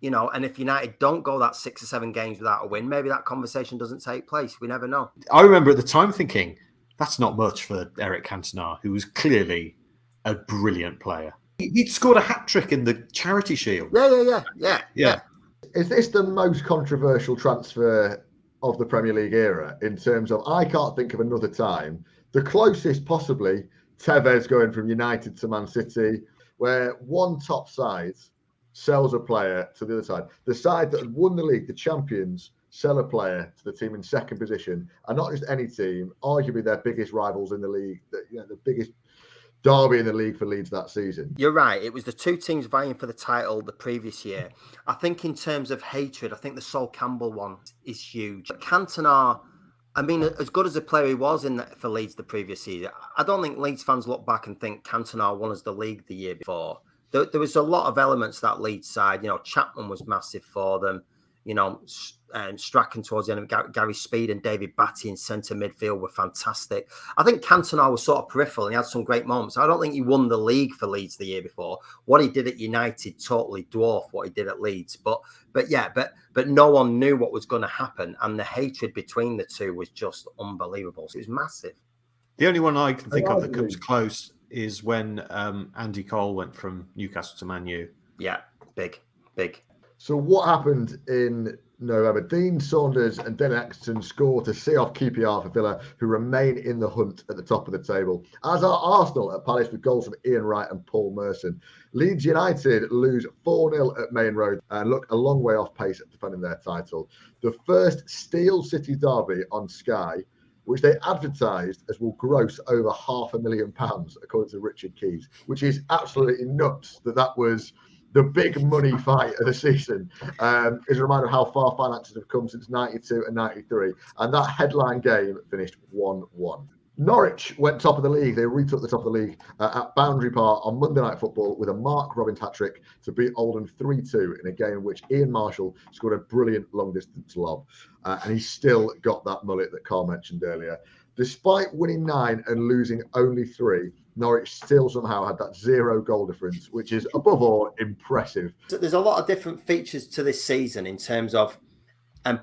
you know, and if United don't go that 6 or 7 games without a win, maybe that conversation doesn't take place. We never know. I remember at the time thinking, that's not much for Eric Cantona, who was clearly a brilliant player. He'd scored a hat-trick in the Charity Shield. Yeah. Is this the most controversial transfer of the Premier League era in terms of, I can't think of another time, the closest possibly, Tevez going from United to Man City, where one top side sells a player to the other side. The side that had won the league, the champions, sell a player to the team in second position, and not just any team, arguably their biggest rivals in the league, the biggest derby in the league for Leeds that season. You're right. It was the two teams vying for the title the previous year. I think in terms of hatred, I think the Sol Campbell one is huge. Cantona, I mean, as good as a player he was for Leeds the previous season, I don't think Leeds fans look back and think Cantona won us the league the year before. There was a lot of elements that Leeds side. Chapman was massive for them. Strachan towards the end of Gary Speed and David Batty in centre midfield were fantastic. I think Cantona was sort of peripheral and he had some great moments. I don't think he won the league for Leeds the year before. What he did at United totally dwarfed what he did at Leeds. But no one knew what was going to happen, and the hatred between the two was just unbelievable. So it was massive. The only one I can think of that comes close is when Andy Cole went from Newcastle to Man U. Yeah, big. So what happened in November? Dean Saunders and Dennis Atkinson score to see off QPR for Villa, who remain in the hunt at the top of the table. As are Arsenal at Palace with goals from Ian Wright and Paul Merson. Leeds United lose 4-0 at Main Road and look a long way off pace at defending their title. The first Steel City derby on Sky, which they advertised as will gross over £500,000, according to Richard Keys, which is absolutely nuts that was the big money fight of the season. Is a reminder of how far finances have come since 92 and 93. And that headline game finished 1-1. Norwich went top of the league. They retook the top of the league at Boundary Park on Monday Night Football with a Mark Robbins hat-trick to beat Oldham 3-2 in a game in which Ian Marshall scored a brilliant long-distance lob. And he still got that mullet that Carl mentioned earlier. Despite winning 9 and losing only 3, Norwich still somehow had that 0 goal difference, which is above all impressive. So there's a lot of different features to this season in terms of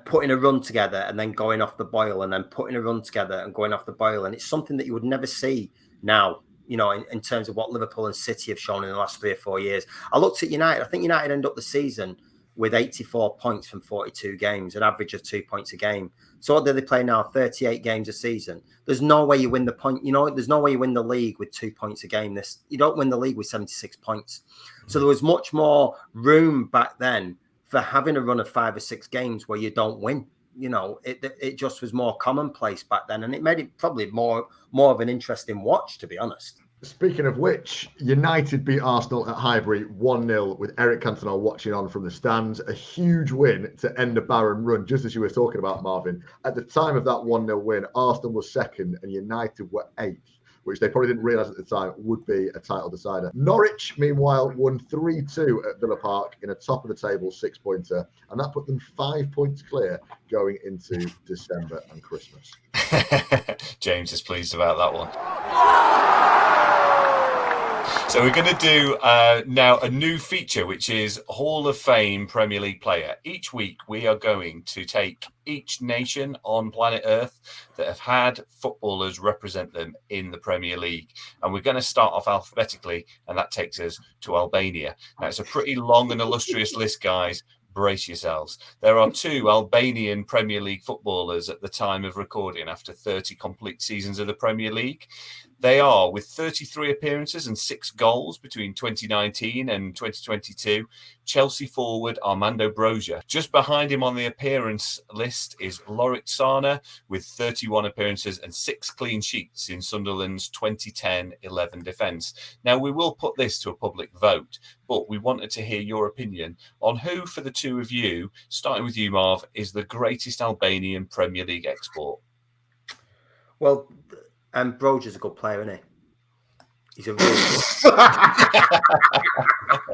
putting a run together and then going off the boil, and then putting a run together and going off the boil. And it's something that you would never see now, in terms of what Liverpool and City have shown in the last 3 or 4 years. I looked at United. I think United end up the season with 84 points from 42 games, an average of 2 points a game. So what do they play now? 38 games a season. There's no way you win the point. There's no way you win the league with 2 points a game. You don't win the league with 76 points. So there was much more room back then for having a run of 5 or 6 games where you don't win. It just was more commonplace back then, and it made it probably more of an interesting watch, to be honest. Speaking of which, United beat Arsenal at Highbury 1-0 with Eric Cantona watching on from the stands. A huge win to end a barren run, just as you were talking about, Marvin. At the time of that 1-0 win, Arsenal was second and United were 8th, which they probably didn't realise at the time would be a title decider. Norwich, meanwhile, won 3-2 at Villa Park in a top-of-the-table 6-pointer, and that put them 5 points clear going into December and Christmas. James is pleased about that one. So we're going to do now a new feature, which is Hall of Fame Premier League player. Each week we are going to take each nation on planet Earth that have had footballers represent them in the Premier League. And we're going to start off alphabetically, and that takes us to Albania. Now, it's a pretty long and illustrious list, guys. Brace yourselves. There are 2 Albanian Premier League footballers at the time of recording after 30 complete seasons of the Premier League. They are, with 33 appearances and 6 goals between 2019 and 2022, Chelsea forward Armando Broja. Just behind him on the appearance list is Lorik Sana with 31 appearances and 6 clean sheets in Sunderland's 2010-11 defence. Now, we will put this to a public vote, but we wanted to hear your opinion on who, for the 2 of you, starting with you, Marv, is the greatest Albanian Premier League export. Well, Broja's a good player, isn't he? He's a really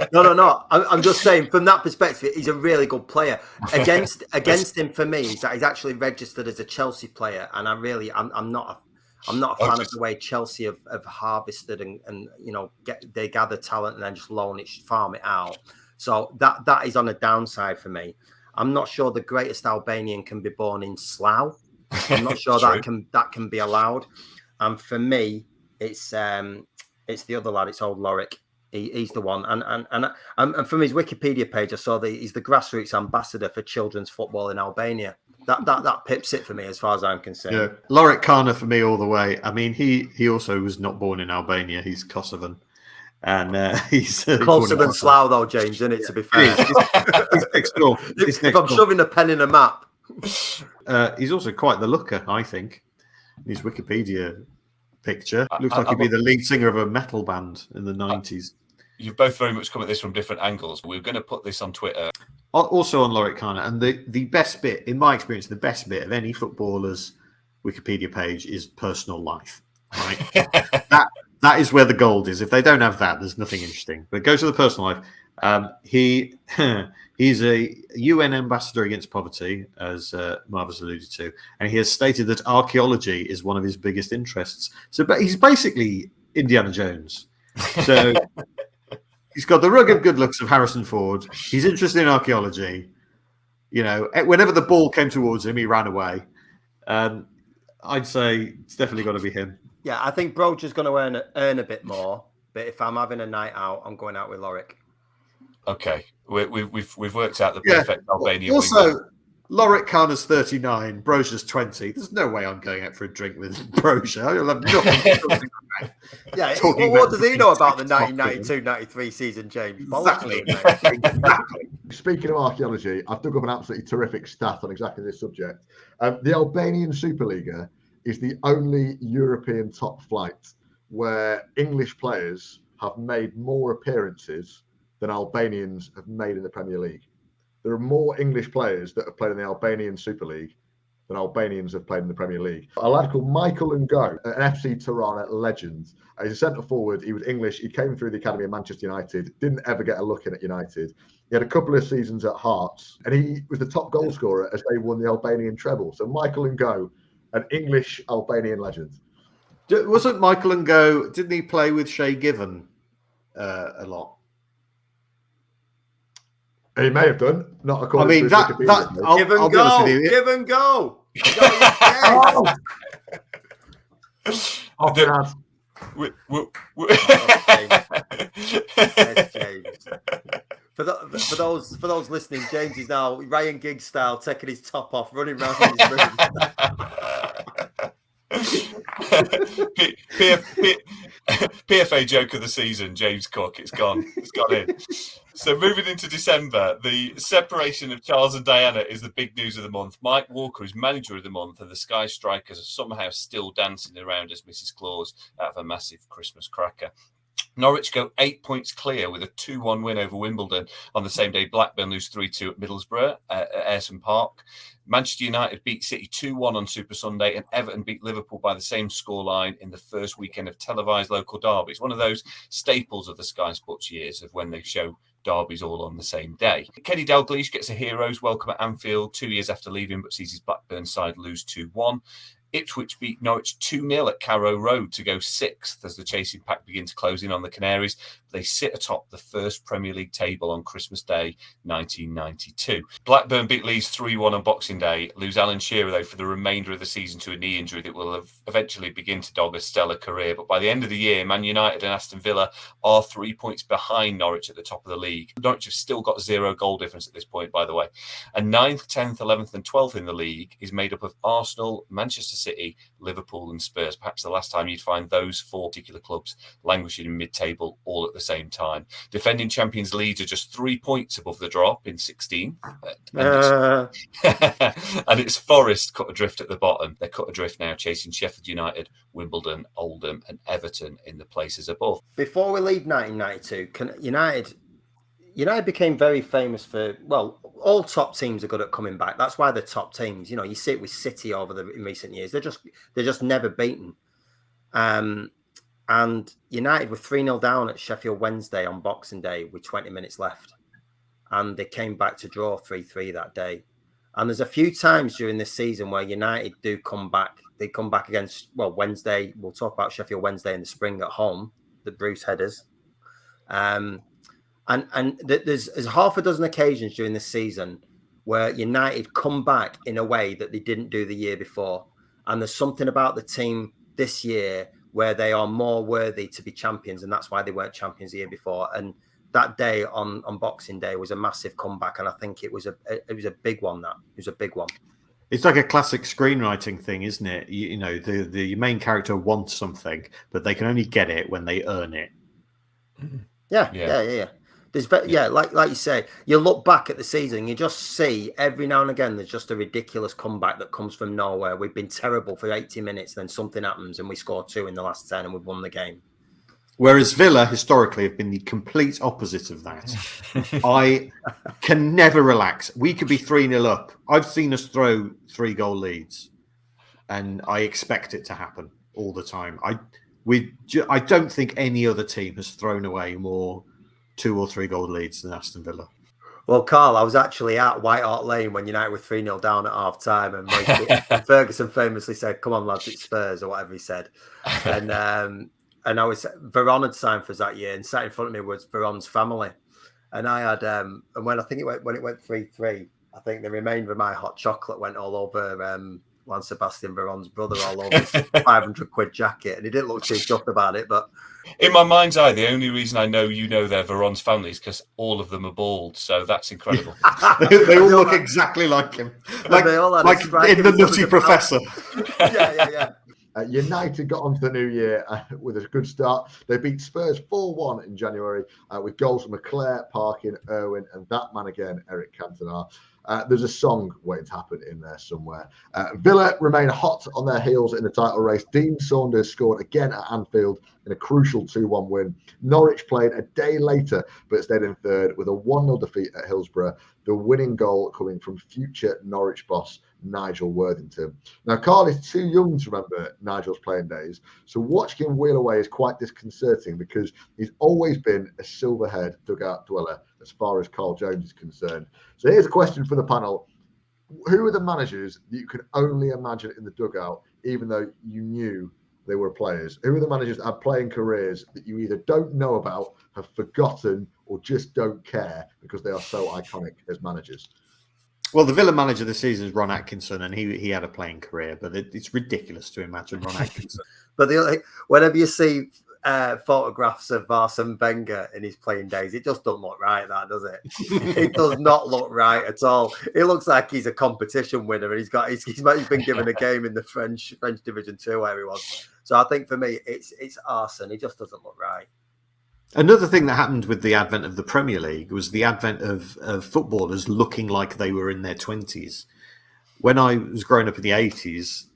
good... No. I'm just saying, from that perspective, he's a really good player. Against him, for me, he's actually registered as a Chelsea player, and I'm not a fan of the way Chelsea have harvested and they gather talent and then just farm it out. So that is on a downside for me. I'm not sure the greatest Albanian can be born in Slough. I'm not sure that can be allowed. And for me, it's the other lad. It's old Lorik. He's the one, and from his Wikipedia page, I saw that he's the grassroots ambassador for children's football in Albania. That pips it for me as far as I'm concerned. Yeah, Lorik Kana for me all the way. I mean, he also was not born in Albania. He's Kosovan, and he's closer than Slough, though, James. Isn't it? To be fair, he's next door. If I'm shoving a pen in a map, he's also quite the looker, I think. His Wikipedia picture looks like he'd be the lead singer of a metal band in the 90s. You've both very much come at this from different angles. We're going to put this on Twitter. Also on Lorik Kana, and the best bit, in my experience, the best bit of any footballer's Wikipedia page is personal life. Right? that is where the gold is. If they don't have that, there's nothing interesting. But go to the personal life. He's a UN ambassador against poverty, as Marv's alluded to, and he has stated that archaeology is one of his biggest interests. So, but he's basically Indiana Jones. So. He's got the rugged good looks of Harrison Ford. He's interested in archaeology. You know, whenever the ball came towards him, he ran away. I'd say it's definitely got to be him. Yeah, I think Broger's going to earn a bit more. But if I'm having a night out, I'm going out with Lorik. Okay, we've worked out the perfect Albanian. Also, Lorik Kana's 39, Broger's 20. There's no way I'm going out for a drink with Broger. I'll have nothing. Yeah, what does he know about the 1992-93 season, James? Exactly. Speaking of archaeology, I've dug up an absolutely terrific stat on exactly this subject. The Albanian Superliga is the only European top flight where English players have made more appearances than Albanians have made in the Premier League. There are more English players that have played in the Albanian Super League than Albanians have played in the Premier League. A lad called Michael Ngo, an FC Tirana legend. He's a centre forward. He was English. He came through the academy of Manchester United. Didn't ever get a look in at United. He had a couple of seasons at Hearts, and he was the top goal scorer as they won the Albanian treble. So Michael Ngo, an English Albanian legend. Wasn't Michael Ngo? Didn't he play with Shay Given a lot? He may have done. Not according to Wikipedia. I'll be honest with you. Give and go. For those listening, James is now Ryan Giggs style, taking his top off, running around in his room. PFA joke of the season, James Cook. It's gone. It's gone in. So moving into December, the separation of Charles and Diana is the big news of the month. Mike Walker is manager of the month, and the Sky Strikers are somehow still dancing around as Mrs. Claus out of a massive Christmas cracker. Norwich go 8 points clear with a 2-1 win over Wimbledon. On the same day, Blackburn lose 3-2 at Middlesbrough at Ayresome Park. Manchester United beat City 2-1 on Super Sunday, and Everton beat Liverpool by the same scoreline in the first weekend of televised local derbies. One of those staples of the Sky Sports years of when they show derbies all on the same day. Kenny Dalglish gets a hero's welcome at Anfield 2 years after leaving, but sees his Blackburn side lose 2-1. Ipswich beat Norwich 2-0 at Carrow Road to go sixth as the chasing pack begin to close in on the Canaries. They sit atop the first Premier League table on Christmas Day, 1992. Blackburn beat Leeds 3-1 on Boxing Day, lose Alan Shearer, though, for the remainder of the season to a knee injury that will eventually begin to dog a stellar career. But by the end of the year, Man United and Aston Villa are 3 points behind Norwich at the top of the league. Norwich have still got 0 goal difference at this point, by the way. And 9th, 10th, 11th and 12th in the league is made up of Arsenal, Manchester City, Liverpool and Spurs. Perhaps the last time you'd find those 4 particular clubs languishing in mid-table all at the same time. Defending champions Leeds are just 3 points above the drop in 16th. And it's Forest cut adrift at the bottom. They're cut adrift now, chasing Sheffield United, Wimbledon, Oldham and Everton in the places above. Before we leave 1992, United became very famous for, well, all top teams are good at coming back. That's why they're top teams. You know, you see it with City in recent years. They're just never beaten. And United were 3-0 down at Sheffield Wednesday on Boxing Day with 20 minutes left. And they came back to draw 3-3 that day. And there's a few times during this season where United do come back. They come back against, well, Wednesday. We'll talk about Sheffield Wednesday in the spring at home, the Bruce Headers. And there's half a dozen occasions during this season where United come back in a way that they didn't do the year before. And there's something about the team this year where they are more worthy to be champions, and that's why they weren't champions the year before. And that day on Boxing Day was a massive comeback, and I think it was a big one. It was a big one. It's like a classic screenwriting thing, isn't it? You know, the main character wants something, but they can only get it when they earn it. Yeah. There's like you say, you look back at the season, and you just see every now and again there's just a ridiculous comeback that comes from nowhere. We've been terrible for 80 minutes, then something happens, and we score 2 in the last 10, and we've won the game. Whereas Villa historically have been the complete opposite of that. I can never relax. We could be 3-0 up. I've seen us throw 3-goal leads, and I expect it to happen all the time. I don't think any other team has thrown away more 2 or 3 goal leads than Aston Villa. Well, Carl, I was actually at White Hart Lane when United were 3-0 down at half time, and Ferguson famously said, "Come on, lads, it's Spurs," or whatever he said. And I was Veron had signed for us that year, and sat in front of me was Veron's family, and I had and when it went 3-3, I think the remainder of my hot chocolate went all over Juan Sebastian Veron's brother, all over his 500 quid jacket, and he didn't look too chuffed about it. But in my mind's eye, the only reason I know they're Veron's family is because all of them are bald, so that's incredible. they all look exactly like him, like in The Nutty Professor. Yeah. United got onto the new year with a good start. They beat Spurs 4-1 in January with goals from McClare, Parkin, Irwin, and that man again, Eric Cantona. There's a song waiting to happen in there somewhere. Villa remain hot on their heels in the title race. Dean Saunders scored again at Anfield in a crucial 2-1 win. Norwich played a day later, but stayed in third with a 1-0 defeat at Hillsborough. The winning goal coming from future Norwich boss Nigel Worthington. Now, Carl is too young to remember Nigel's playing days, so watching him wheel away is quite disconcerting because he's always been a silverhead dugout dweller as far as Carl Jones is concerned. So here's a question for the panel. Who are the managers that you can only imagine in the dugout, even though you knew they were players? Who are the managers that have playing careers that you either don't know about, have forgotten, or just don't care because they are so iconic as managers? Well, the Villa manager this season is Ron Atkinson, and he had a playing career, but it's ridiculous to imagine Ron Atkinson. But whenever you see photographs of Arsene Wenger in his playing days, it just doesn't look right, that does it? It does not look right at all. It looks like he's a competition winner, and he's been given a game in the French Division 2 where he was. So I think for me, it's Arsene. He just doesn't look right. Another thing that happened with the advent of the Premier League was the advent of footballers looking like they were in their 20s. When I was growing up in the 80s,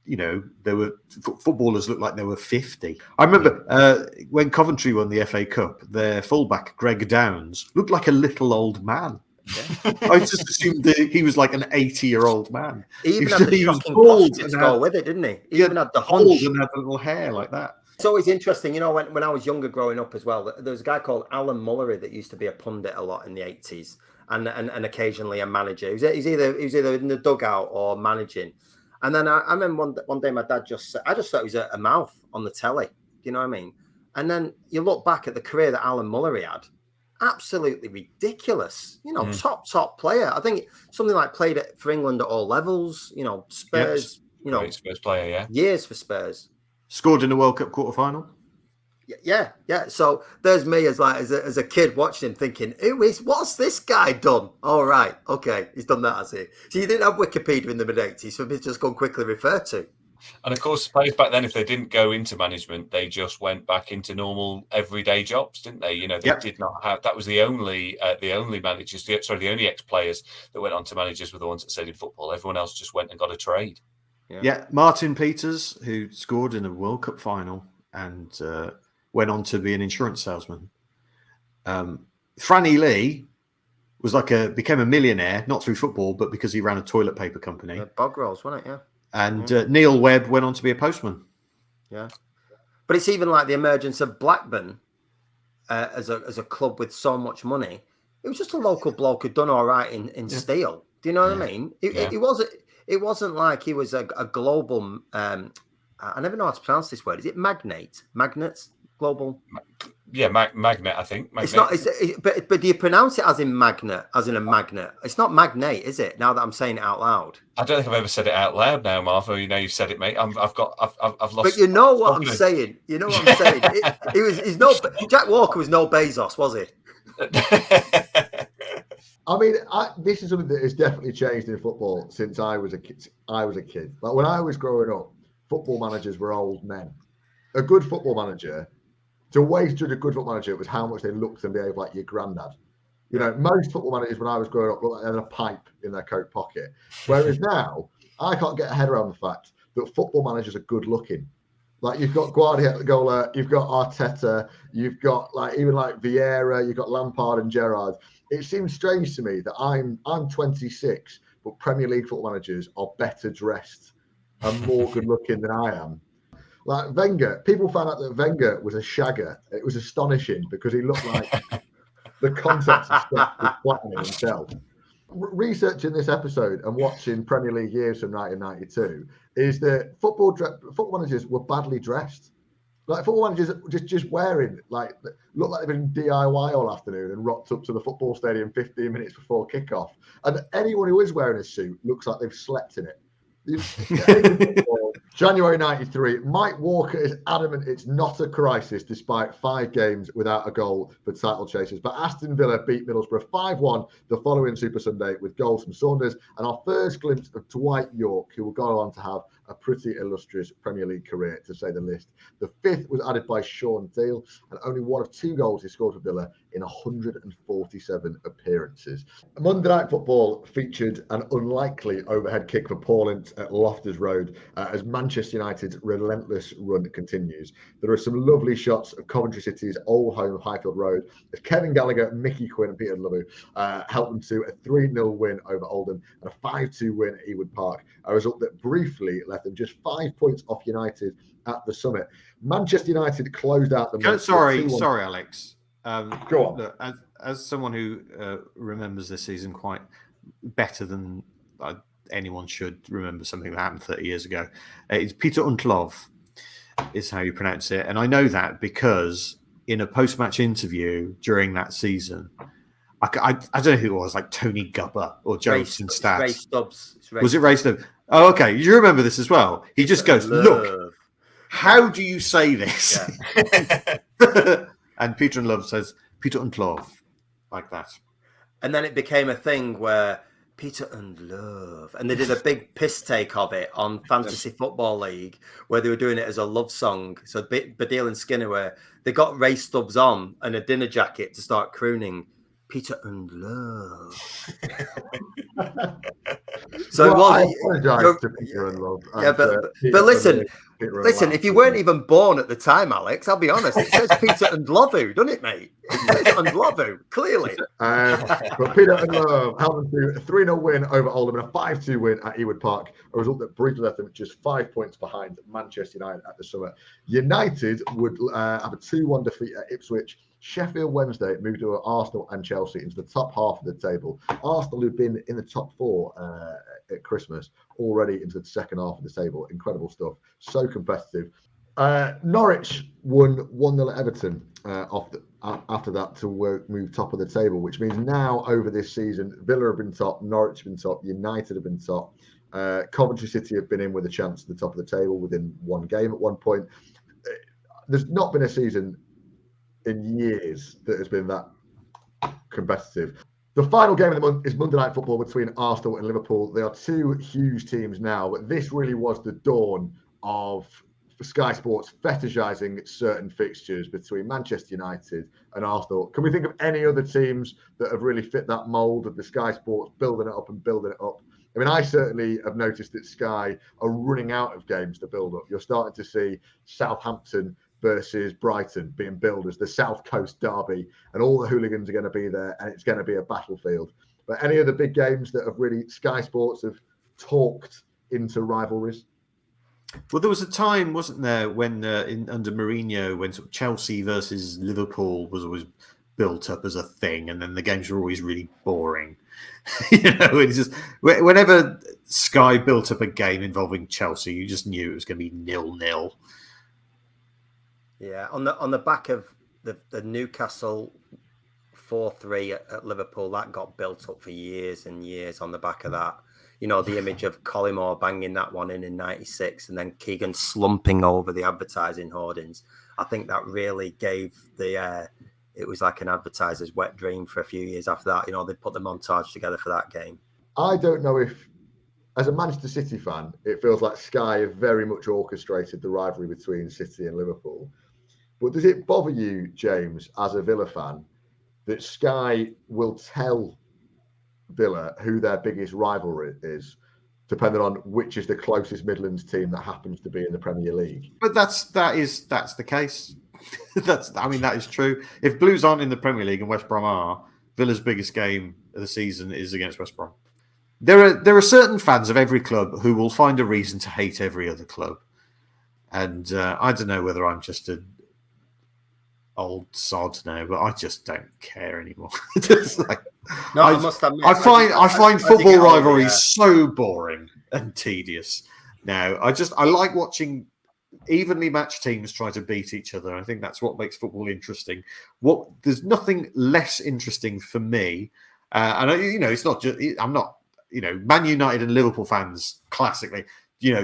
you know, there were footballers looked like they were 50. I remember when Coventry won the FA Cup, their fullback, Greg Downs, looked like a little old man. Yeah. I just assumed that he was like an 80-year-old man. He even had the shocking posture to go with it, didn't he? He even had the hunch and had a little hair like that. It's always interesting, you know, when I was younger growing up as well, there was a guy called Alan Mullery that used to be a pundit a lot in the 80s and occasionally a manager. He was either in the dugout or managing. And then I remember one day my dad I just thought he was a mouth on the telly. Do you know what I mean? And then you look back at the career that Alan Mullery had, absolutely ridiculous. You know, top player. I think something like played for England at all levels, you know, Spurs, you know. Great Spurs player, yeah. Years for Spurs. Scored in the World Cup quarter-final. Yeah. So there's me as a kid watching him thinking, what's this guy done? All right, okay, he's done that, has he? So you didn't have Wikipedia in the mid-80s, so it's just gone quickly referred to. And of course, players back then, if they didn't go into management, they just went back into normal everyday jobs, didn't they? You know, they did not have. That was the only managers. The only ex-players that went on to managers were the ones that stayed in football. Everyone else just went and got a trade. Yeah, Martin Peters, who scored in a World Cup final and went on to be an insurance salesman. Franny Lee was became a millionaire, not through football, but because he ran a toilet paper company. Bog rolls, wasn't it? Yeah. And Neil Webb went on to be a postman. Yeah. But it's even like the emergence of Blackburn as a club with so much money. It was just a local bloke who'd done all right in steel. Do you know what I mean? It wasn't like he was a global. I never know how to pronounce this word. Is it magnate? Magnets? Global? Yeah, magnet. I think magnet. It's not. But do you pronounce it as in magnet, as in a magnet? It's not magnate, is it? Now that I'm saying it out loud. I don't think I've ever said it out loud now, Martha. You know, you've said it, mate. I've lost. But you know what I'm saying. You know what I'm saying. He's no Jack Walker was no Bezos, was he? I mean, this is something that has definitely changed in football since I was a kid. Like when I was growing up, football managers were old men. A good football manager, to always judge a good football manager was how much they looked and behaved like your granddad. You know, most football managers when I was growing up looked like they had a pipe in their coat pocket. Whereas now, I can't get a head around the fact that football managers are good looking. Like you've got Guardiola, you've got Arteta, you've got even Vieira, you've got Lampard and Gerrard. It seems strange to me that I'm 26, but Premier League football managers are better dressed and more good looking than I am. Like Wenger, people found out that Wenger was a shagger. It was astonishing because he looked like the concept of stuff was flattening himself. Researching this episode and watching Premier League years from 1992 is that football managers were badly dressed. Like football managers just wearing look like they've been DIY all afternoon and rocked up to the football stadium 15 minutes before kickoff. And anyone who is wearing a suit looks like they've slept in it. January 93, Mike Walker is adamant it's not a crisis despite 5 games without a goal for title chasers. But Aston Villa beat Middlesbrough 5-1 the following Super Sunday with goals from Saunders and our first glimpse of Dwight York, who will go on to have a pretty illustrious Premier League career, to say the least. The 5th was added by Sean Deal, and only one of 2 goals he scored for Villa in 147 appearances. Monday Night Football featured an unlikely overhead kick for Paul Ince at Loftus Road as Manchester United's relentless run continues. There are some lovely shots of Coventry City's old home of Highfield Road as Kevin Gallagher, Mickey Quinn and Peter Lovu helped them to a 3-0 win over Oldham and a 5-2 win at Ewood Park, a result that briefly left them just 5 points off United at the summit. Manchester United closed out the month. Sorry, Alex. Go on. Look, as someone who remembers this season quite better than anyone should remember something that happened 30 years ago, it's Peter Untlov is how you pronounce it. And I know that because in a post-match interview during that season, I don't know who it was, like Tony Gubba or Jones and Stats. Ray Stubbs. Was it Ray Stubbs? Oh, okay. You remember this as well. He just goes, look, how do you say this? Yeah. And Peter Untlov says, Peter Untlov, like that. And then it became a thing where Peter Untlov, and they did a big piss take of it on Fantasy Football League, where they were doing it as a love song. So Badil and Skinner, where they got Ray Stubbs on and a dinner jacket to start crooning Peter Untlov. So I apologise to Peter Untlov. Yeah, but listen, if you weren't even born at the time, Alex, I'll be honest, it says Peter Undlovu, doesn't it, mate? It says Undlovu, clearly. But Peter Untlov helped them to a 3-0 win over Oldham and a 5-2 win at Ewood Park, a result that briefly left them just 5 points behind Manchester United at the summit. United would have a 2-1 defeat at Ipswich. Sheffield Wednesday moved to Arsenal and Chelsea into the top half of the table. Arsenal, who've been in the top 4 at Christmas, already into the second half of the table. Incredible stuff. So competitive. Norwich won 1-0 at Everton after that to move top of the table, which means now over this season, Villa have been top, Norwich have been top, United have been top. Coventry City have been in with a chance at the top of the table within 1 game at one point. There's not been a season in years that has been that competitive. The final game of the month is Monday Night Football between Arsenal and Liverpool. They are 2 huge teams now, but this really was the dawn of Sky Sports fetishising certain fixtures between Manchester United and Arsenal. Can we think of any other teams that have really fit that mould of the Sky Sports building it up and building it up? I mean, I certainly have noticed that Sky are running out of games to build up. You're starting to see Southampton versus Brighton being billed as the South Coast derby, and all the hooligans are going to be there, and it's going to be a battlefield. But any of the big games that have really Sky Sports have talked into rivalries? Well, there was a time, wasn't there, when under Mourinho, when sort of Chelsea versus Liverpool was always built up as a thing, and then the games were always really boring. It's just whenever Sky built up a game involving Chelsea, you just knew it was going to be 0-0. Yeah, on the back of the Newcastle 4-3 at Liverpool, that got built up for years and years on the back of that. You know, the image of Collymore banging that one in 96 and then Keegan slumping over the advertising hoardings. I think that really gave it was like an advertiser's wet dream for a few years after that. You know, they put the montage together for that game. I don't know if, as a Manchester City fan, it feels like Sky have very much orchestrated the rivalry between City and Liverpool. But does it bother you, James, as a Villa fan, that Sky will tell Villa who their biggest rival is, depending on which is the closest Midlands team that happens to be in the Premier League? But that's the case. That is true. If Blues aren't in the Premier League and West Brom are, Villa's biggest game of the season is against West Brom. There are certain fans of every club who will find a reason to hate every other club, and I don't know whether I'm just an old sod now, but I just don't care anymore. I must admit, I find football rivalries so boring and tedious now. I like watching evenly matched teams try to beat each other. I think that's what makes football interesting. There's nothing less interesting for me, and it's not just I'm not. Man United and Liverpool fans classically,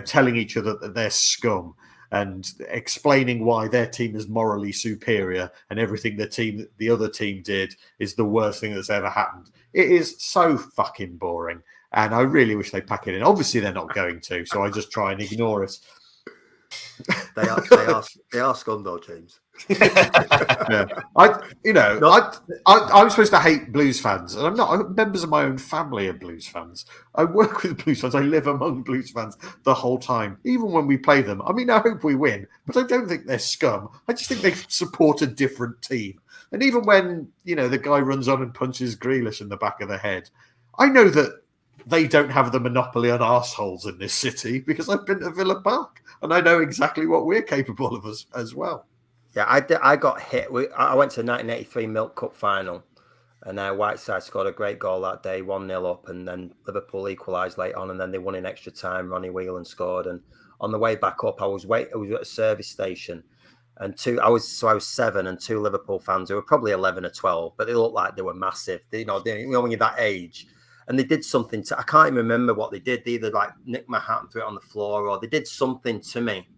telling each other that they're scum and explaining why their team is morally superior and everything the other team did is the worst thing that's ever happened. It is so fucking boring, and I really wish they'd pack it in. Obviously, they're not going to, so I just try and ignore it. They are scum though, James. Yeah. I'm supposed to hate Blues fans, and I'm not. Members of my own family are Blues fans. I work with Blues fans. I live among Blues fans the whole time, even when we play them. I mean, I hope we win, but I don't think they're scum. I just think they support a different team. And even when the guy runs on and punches Grealish in the back of the head, I know that they don't have the monopoly on arseholes in this city because I've been to Villa Park and I know exactly what we're capable of as well. Yeah, I got hit. I went to the 1983 Milk Cup final, and Whiteside scored a great goal that day, 1-0 up, and then Liverpool equalised late on, and then they won in extra time. Ronnie Whelan scored, and on the way back up, I was at a service station, and I was 7, and 2 Liverpool fans who were probably 11 or 12, but they looked like they were massive. When you're that age. And they did something I can't even remember what they did. They either nicked my hat and threw it on the floor, or they did something to me.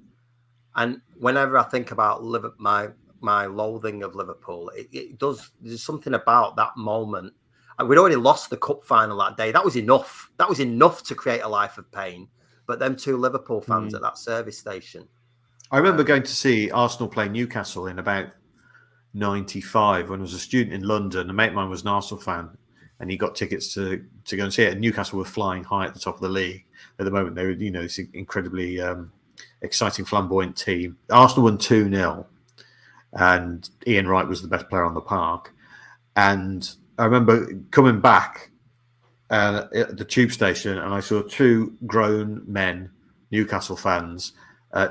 And whenever I think about my loathing of Liverpool, it does. There's something about that moment. We'd already lost the cup final that day. That was enough. That was enough to create a life of pain. But them 2 Liverpool fans at that service station. I remember going to see Arsenal play Newcastle in about 95 when I was a student in London. A mate of mine was an Arsenal fan, and he got tickets to go and see it. And Newcastle were flying high at the top of the league at the moment. They were, this incredibly exciting, flamboyant team. Arsenal won 2-0, and Ian Wright was the best player on the park. And I remember coming back at the tube station, and I saw 2 grown men, Newcastle fans,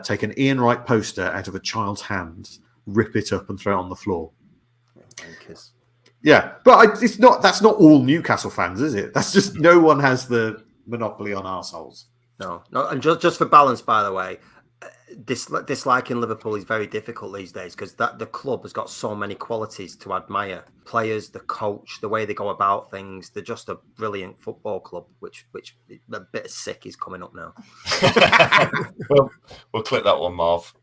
take an Ian Wright poster out of a child's hand, rip it up, and throw it on the floor. Yeah, but that's not all Newcastle fans, is it? That's just no one has the monopoly on arseholes. No, and just for balance, by the way, disliking Liverpool is very difficult these days because the club has got so many qualities to admire. Players, the coach, the way they go about things. They're just a brilliant football club, which a bit of sick is coming up now. We'll clip that one, Marv.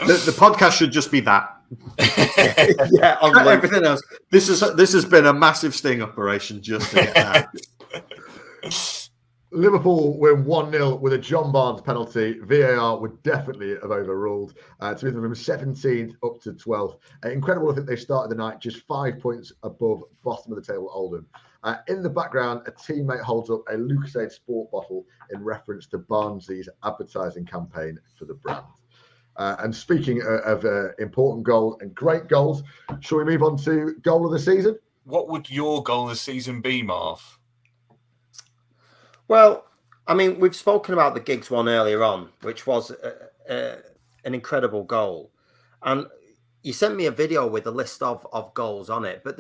The podcast should just be that. Yeah, on everything else. This has been a massive sting operation just to get that. Liverpool win 1-0 with a John Barnes penalty. VAR would definitely have overruled to move them from 17th up to 12th. Incredible. I think they started the night just 5 points above bottom of the table, Oldham. In the background, a teammate holds up a Lucasade sport bottle in reference to Barnsley's advertising campaign for the brand. And speaking of important goals and great goals, shall we move on to goal of the season? What would your goal of the season be, Marv? Well, I mean, we've spoken about the Giggs one earlier on, which was an incredible goal. And you sent me a video with a list of goals on it. But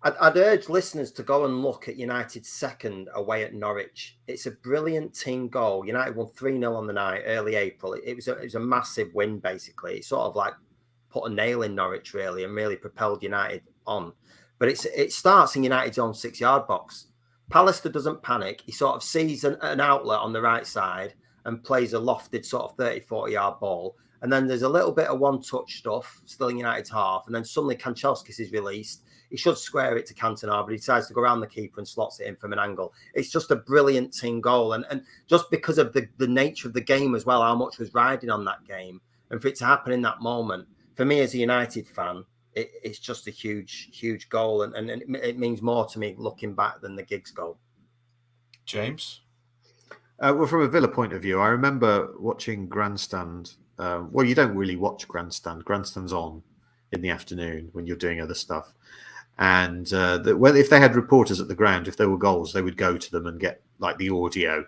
I'd urge listeners to go and look at United's second away at Norwich. It's a brilliant team goal. United won 3-0 on the night, early April. It was a massive win, basically. It's sort of like put a nail in Norwich really and really propelled United on. But it starts in United's own 6-yard box. Pallister doesn't panic. He sort of sees an outlet on the right side and plays a lofted sort of 30-40 yard ball. And then there's a little bit of one-touch stuff still in United's half. And then suddenly Kanchelskis is released. He should square it to Cantona, but he decides to go around the keeper and slots it in from an angle. It's just a brilliant team goal. And just because of the nature of the game as well, how much was riding on that game, and for it to happen in that moment, for me as a United fan, it's just a huge, huge goal. And it means more to me looking back than the Giggs goal. James? Well, from a Villa point of view, I remember watching Grandstand. Well, you don't really watch Grandstand. Grandstand's on in the afternoon when you're doing other stuff. And if they had reporters at the ground, if there were goals, they would go to them and get like the audio.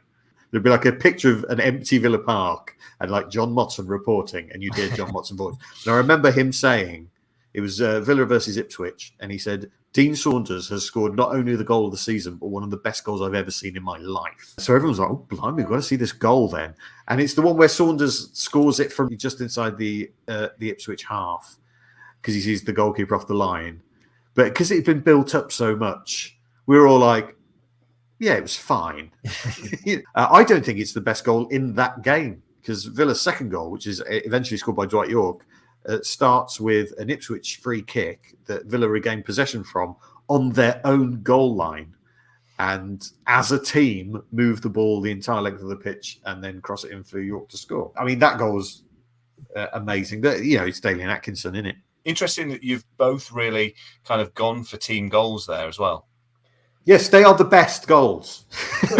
There'd be like a picture of an empty Villa Park and like John Motson reporting, and you'd hear John Motson's voice. And I remember him saying, it was Villa versus Ipswich, and he said, Dean Saunders has scored not only the goal of the season, but one of the best goals I've ever seen in my life. So everyone's like, oh, blimey, we've got to see this goal then. And it's the one where Saunders scores it from just inside the Ipswich half because he sees the goalkeeper off the line. But because it had been built up so much, we were all like, yeah, it was fine. I don't think it's the best goal in that game because Villa's second goal, which is eventually scored by Dwight York, starts with an Ipswich free kick that Villa regained possession from on their own goal line. And as a team, move the ball the entire length of the pitch and then cross it in for York to score. I mean, that goal was amazing. It's Dalian Atkinson, isn't it? Interesting that you've both really kind of gone for team goals there as well. Yes, they are the best goals. So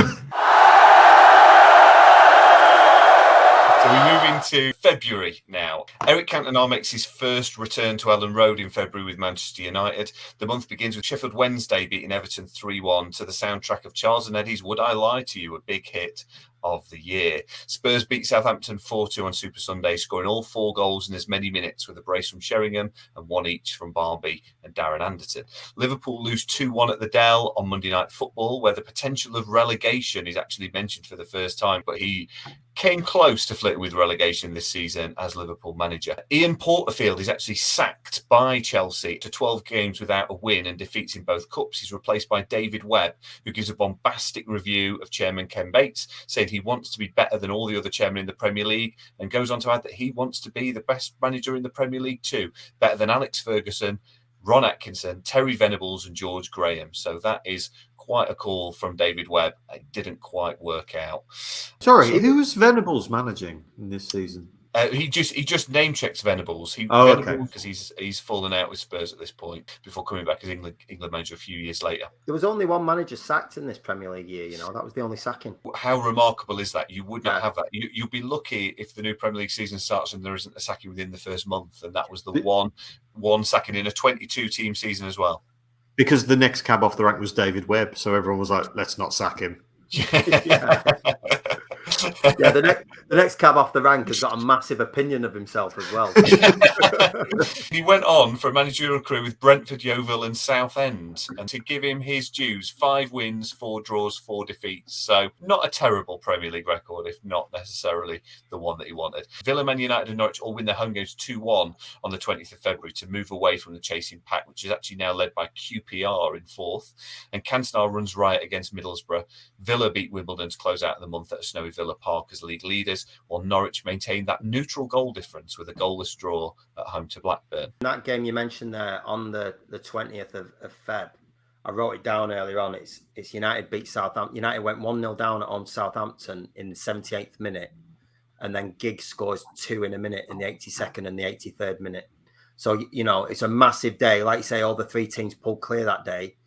we move into February now. Eric Cantona makes his first return to Ellen Road in February with Manchester United. The month begins with Sheffield Wednesday beating Everton 3-1 to the soundtrack of Charles and Eddie's Would I Lie to You, a big hit of the year. Spurs beat Southampton 4-2 on Super Sunday, scoring all 4 goals in as many minutes with a brace from Sheringham and 1 each from Barmby and Darren Anderton. Liverpool lose 2-1 at the Dell on Monday Night Football, where the potential of relegation is actually mentioned for the first time, but he came close to flirting with relegation this season as Liverpool manager. Ian Porterfield is actually sacked by Chelsea to 12 games without a win and defeats in both cups. He's replaced by David Webb, who gives a bombastic review of Chairman Ken Bates, saying he wants to be better than all the other chairmen in the Premier League, and goes on to add that he wants to be the best manager in the Premier League too, better than Alex Ferguson, Ron Atkinson, Terry Venables and George Graham. So that is quite a call from David Webb. It didn't quite work out. Sorry, who was Venables managing in this season? He just name checks Venables. Because he's fallen out with Spurs at this point before coming back as England manager a few years later. There was only one manager sacked in this Premier League year. That was the only sacking. How remarkable is that? You would not have that. You'll be lucky if the new Premier League season starts and there isn't a sacking within the first month. And that was the one sacking in a 22-team season as well. Because the next cab off the rank was David Webb, so everyone was like, let's not sack him. Yeah, the next cab off the rank has got a massive opinion of himself as well. He went on for a managerial career with Brentford, Yeovil and Southend, and to give him his dues, 5 wins, 4 draws, 4 defeats. So not a terrible Premier League record, if not necessarily the one that he wanted. Villa, Man United and Norwich all win their home games 2-1 on the 20th of February to move away from the chasing pack, which is actually now led by QPR in 4th. And Cantona runs riot against Middlesbrough. Villa beat Wimbledon to close out the month at a snowy Villa Park as league leaders, while Norwich maintained that neutral goal difference with a goalless draw at home to Blackburn. That game you mentioned there on the 20th of Feb, I wrote it down earlier on. It's United beat Southampton. United went 1-0 down on Southampton in the 78th minute, and then Giggs scores 2 in a minute in the 82nd and the 83rd minute. So, it's a massive day. Like you say, all the 3 teams pulled clear that day,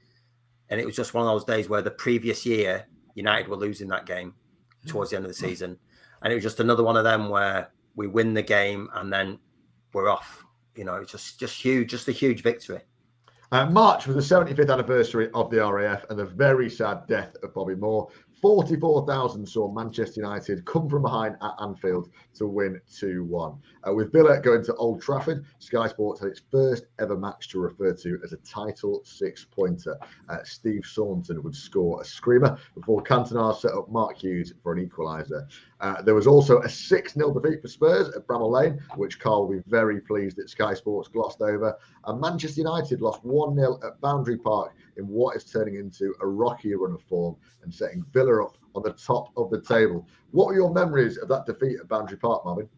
and it was just one of those days where the previous year United were losing that game towards the end of the season, and it was just another one of them where we win the game and then we're off. It's just huge, just a huge victory. March was the 75th anniversary of the RAF and the very sad death of Bobby Moore. 44,000 saw Manchester United come from behind at Anfield to win 2-1. With Villa going to Old Trafford, Sky Sports had its first ever match to refer to as a title 6-pointer. Steve Saunton would score a screamer before Cantona set up Mark Hughes for an equaliser. There was also a 6-0 defeat for Spurs at Bramall Lane, which Carl will be very pleased that Sky Sports glossed over. And Manchester United lost 1-0 at Boundary Park in what is turning into a rockier run of form and setting Villa up on the top of the table. What were your memories of that defeat at Boundary Park, Marvin?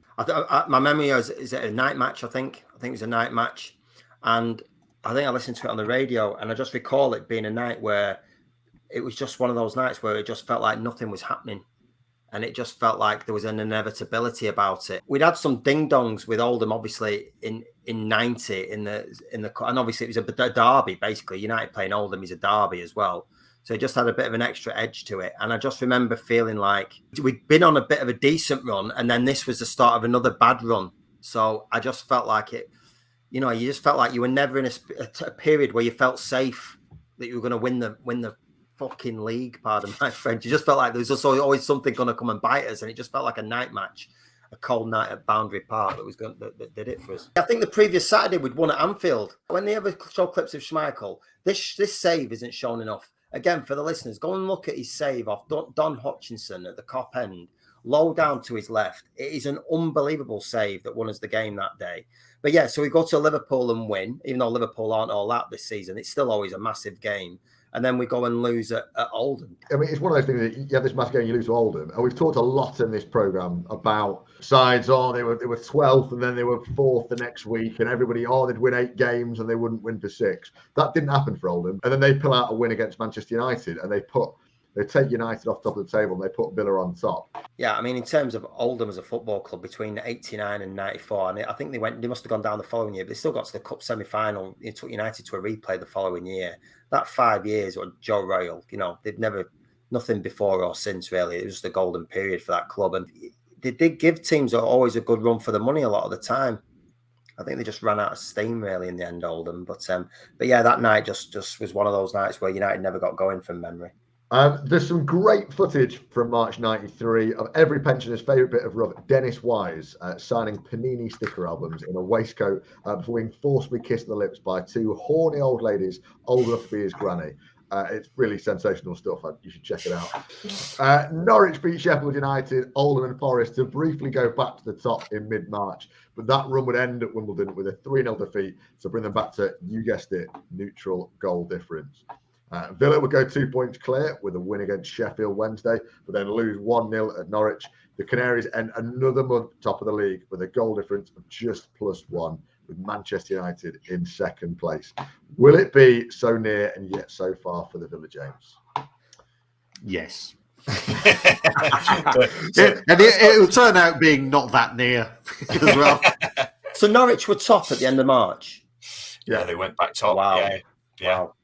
My memory is it a night match, I think it was a night match. And I think I listened to it on the radio, and I just recall it being a night where it was just one of those nights where it just felt like nothing was happening. And it just felt like there was an inevitability about it. We'd had some ding-dongs with Oldham, obviously, in 90 in the and obviously it was a derby, basically. United playing Oldham is a derby as well. So it just had a bit of an extra edge to it. And I just remember feeling like we'd been on a bit of a decent run, and then this was the start of another bad run. So I just felt like it, you just felt like you were never in a period where you felt safe that you were going to win the fucking league, pardon my French. You just felt like there was just always something going to come and bite us, and it just felt like a night match, a cold night at Boundary Park that did it for us. I think the previous Saturday we'd won at Anfield. When they ever show clips of Schmeichel, this save isn't shown enough. Again, for the listeners, go and look at his save off Don Hutchinson at the Cop end, low down to his left. It is an unbelievable save that won us the game that day. But yeah, so we go to Liverpool and win, even though Liverpool aren't all that this season. It's still always a massive game. And then we go and lose at Oldham. I mean, it's one of those things that you have this massive game, you lose to Oldham. And we've talked a lot in this programme about sides, they were 12th and then they were 4th the next week. And everybody, they'd win 8 games and they wouldn't win for 6. That didn't happen for Oldham. And then they pull out a win against Manchester United and they take United off top of the table and they put Villa on top. Yeah, I mean, in terms of Oldham as a football club between 89 and 94, and I think they must have gone down the following year, but they still got to the Cup semi-final. It took United to a replay the following year. That 5 years, or Joe Royal, they've never, nothing before or since really. It was just a golden period for that club. And they did give teams always a good run for the money a lot of the time. I think they just ran out of steam really in the end, Oldham. But yeah, that night just was one of those nights where United never got going from memory. There's some great footage from March 93 of every pensioner's favourite bit of rub, Dennis Wise, signing Panini sticker albums in a waistcoat before being forcibly kissed on the lips by 2 horny old ladies old enough to be his granny. It's really sensational stuff. You should check it out. Norwich beat Sheffield United, Oldham and Forest to briefly go back to the top in mid-March. But that run would end at Wimbledon with a 3-0 defeat to bring them back to, you guessed it, neutral goal difference. Villa would go 2 points clear with a win against Sheffield Wednesday, but then lose 1-0 at Norwich. The Canaries end another month top of the league with a goal difference of just +1, with Manchester United in second place. Will it be so near and yet so far for the Villa, James? Yes. And it will turn out being not that near as well. So Norwich were top at the end of March. Yeah, they went back top. Wow. Yeah. Wow.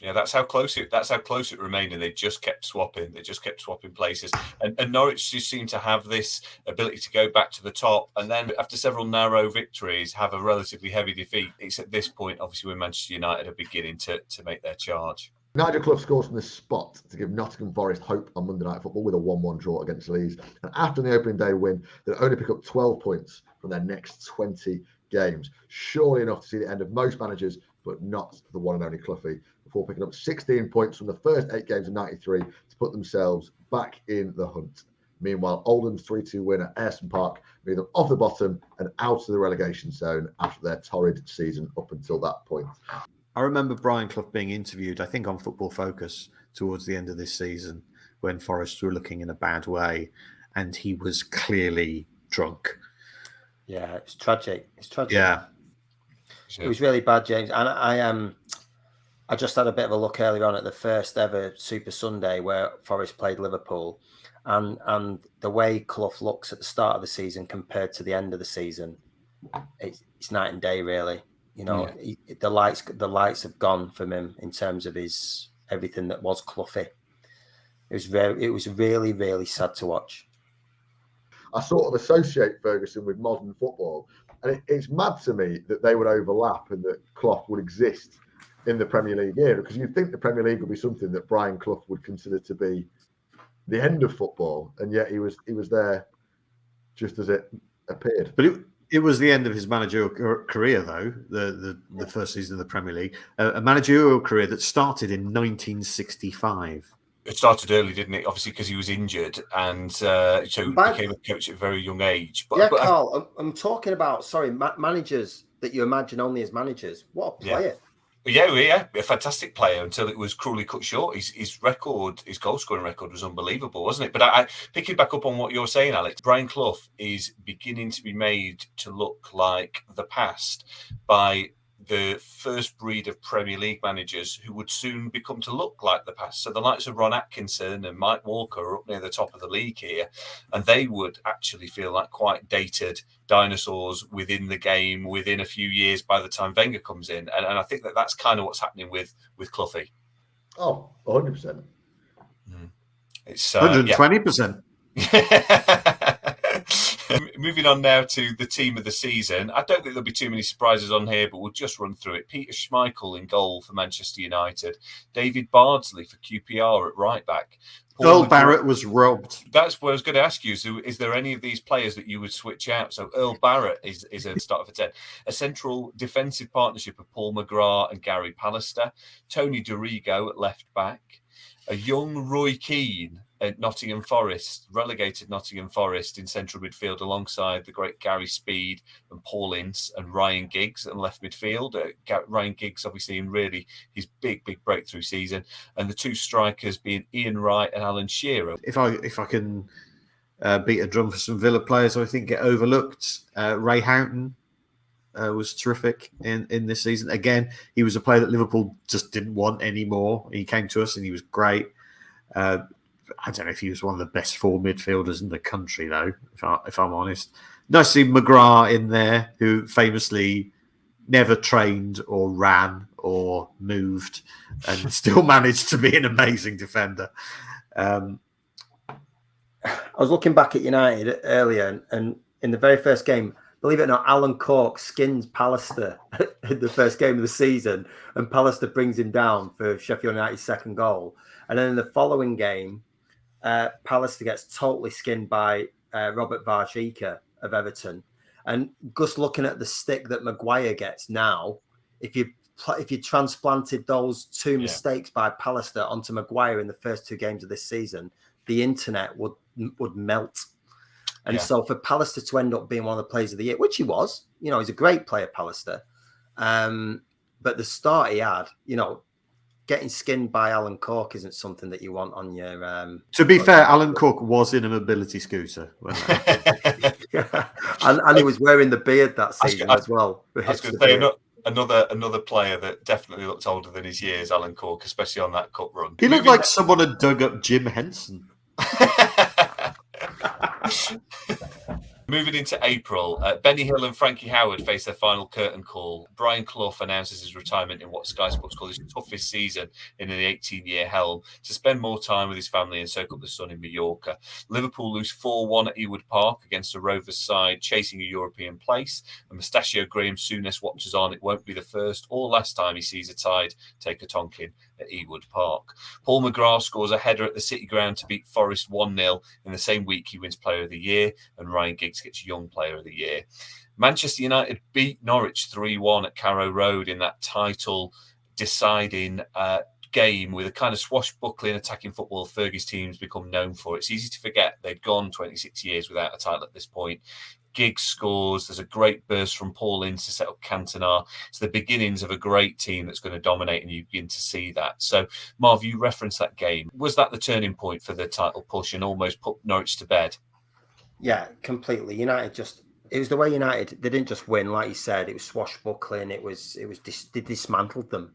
Yeah, that's how close it remained, and they just kept swapping. They just kept swapping places, and Norwich just seemed to have this ability to go back to the top, and then after several narrow victories, have a relatively heavy defeat. It's at this point, obviously, when Manchester United are beginning to make their charge. Nigel Clough scores from the spot to give Nottingham Forest hope on Monday Night Football with a 1-1 draw against Leeds. And after the opening day win, they'll only pick up 12 points from their next 20 games. Surely enough to see the end of most managers, but not the one and only Cloughie, before picking up 16 points from the first 8 games of 93 to put themselves back in the hunt. Meanwhile, Oldham's 3-2 win at Ayresome Park made them off the bottom and out of the relegation zone after their torrid season up until that point. I remember Brian Clough being interviewed, I think, on Football Focus towards the end of this season when Forest were looking in a bad way, and he was clearly drunk. Yeah, it's tragic. It's tragic. Yeah. It was really bad, James. And I just had a bit of a look earlier on at the first ever Super Sunday where Forest played Liverpool, and the way Clough looks at the start of the season compared to the end of the season, it's night and day, really. The lights have gone from him in terms of his everything that was Cloughie. It was really, really sad to watch. I sort of associate Ferguson with modern football, and it's mad to me that they would overlap and that Clough would exist in the Premier League era, because you'd think the Premier League would be something that Brian Clough would consider to be the end of football, and yet he was there just as it appeared. But it was the end of his managerial career, though, the first season of the Premier League, a managerial career that started in 1965. It started early, didn't it? Obviously, because he was injured, and so he became a coach at a very young age. But Carl, I'm talking about managers that you imagine only as managers. What a player! Yeah, a fantastic player until it was cruelly cut short. His goal scoring record was unbelievable, wasn't it? But I picking back up on what you're saying, Alex, Brian Clough is beginning to be made to look like the past by the first breed of Premier League managers who would soon become to look like the past. So the likes of Ron Atkinson and Mike Walker are up near the top of the league here, and they would actually feel like quite dated dinosaurs within the game within a few years by the time Wenger comes in. And I think that's kind of what's happening with Cloughie. Oh, 100%. It's 120%. Moving on now to the team of the season. I don't think there'll be too many surprises on here, but we'll just run through it. Peter Schmeichel in goal for Manchester United. David Bardsley for QPR at right back. Earl Barrett was robbed. That's what I was going to ask you. So is there any of these players that you would switch out? So Earl Barrett is a start for 10. A central defensive partnership of Paul McGrath and Gary Pallister. Tony Dorigo at left back. A young Roy Keane at Nottingham Forest, relegated Nottingham Forest in central midfield alongside the great Gary Speed and Paul Ince and Ryan Giggs at left midfield. Ryan Giggs obviously in really his big breakthrough season, and the two strikers being Ian Wright and Alan Shearer. If I can beat a drum for some Villa players I think get overlooked, Ray Houghton was terrific in this season. Again, he was a player that Liverpool just didn't want anymore. He came to us and he was great. I don't know if he was one of the best 4 midfielders in the country, though, if I'm honest. Nice to see McGrath in there, who famously never trained or ran or moved and still managed to be an amazing defender. I was looking back at United earlier, and in the very first game, believe it or not, Alan Cork skins Pallister in the first game of the season, and Pallister brings him down for Sheffield United's second goal. And then in the following game, Pallister gets totally skinned by Robert Varchika of Everton. And just looking at the stick that Maguire gets now, if you transplanted those two mistakes by Pallister onto Maguire in the first 2 games of this season, the internet would melt. And so for Pallister to end up being one of the players of the year, which he was, he's a great player, Pallister. But the start he had, getting skinned by Alan Cork isn't something that you want on your... To be fair, Alan Cork was in a mobility scooter. and he was wearing the beard that season as well. I was going to say, another player that definitely looked older than his years, Alan Cork, especially on that cup run. He looked like someone had dug up Jim Henson. Moving into April, Benny Hill and Frankie Howard face their final curtain call. Brian Clough announces his retirement in what Sky Sports call his toughest season in an 18-year helm to spend more time with his family and soak up the sun in Mallorca. Liverpool lose 4-1 at Ewood Park against a Rovers side chasing a European place. And Mustachio Graham Souness watches on. It won't be the first or last time he sees a tide take a Tonkin at Ewood Park. Paul McGrath scores a header at the City Ground to beat Forest 1-0. In the same week, he wins Player of the Year, and Ryan Giggs gets Young Player of the Year. Manchester United beat Norwich 3-1 at Carrow Road in that title-deciding game with a kind of swashbuckling attacking football Fergie's teams become known for. It's easy to forget they'd gone 26 years without a title at this point. Giggs scores. There's a great burst from Paul Ince to set up Cantona. It's the beginnings of a great team that's going to dominate, and you begin to see that. So, Marv, you referenced that game. Was that the turning point for the title push and almost put Norwich to bed? Yeah, completely. United it was the way United, they didn't just win, like you said, it was swashbuckling. They dismantled them.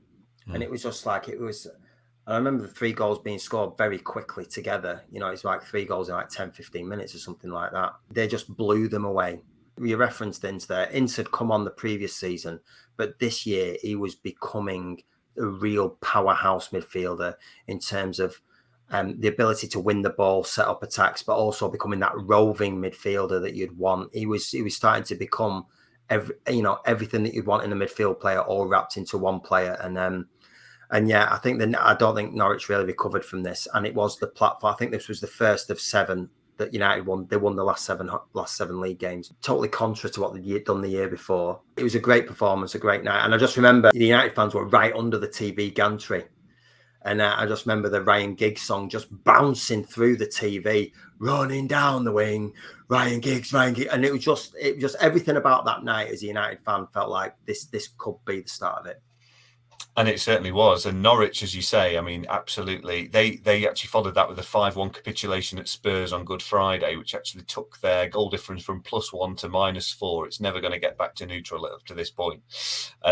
And it was just like, I remember the 3 goals being scored very quickly together. It's like 3 goals in like 10, 15 minutes or something like that. They just blew them away. You referenced Ince there. Ince had come on the previous season, but this year he was becoming a real powerhouse midfielder in terms of the ability to win the ball, set up attacks, but also becoming that roving midfielder that you'd want. He was starting to become everything that you'd want in a midfield player, all wrapped into one player. And yeah, I don't think Norwich really recovered from this. And it was the platform. I think this was the first of 7 that United won. They won the last seven league games. Totally contra to what they'd done the year before. It was a great performance, a great night. And I just remember the United fans were right under the TV gantry. And I just remember the Ryan Giggs song just bouncing through the TV, running down the wing, Ryan Giggs. And it was just everything about that night as a United fan felt like this could be the start of it. And it certainly was. And Norwich, as you say, I mean, absolutely. They actually followed that with a 5-1 capitulation at Spurs on Good Friday, which actually took their goal difference from +1 to -4. It's never going to get back to neutral up to this point.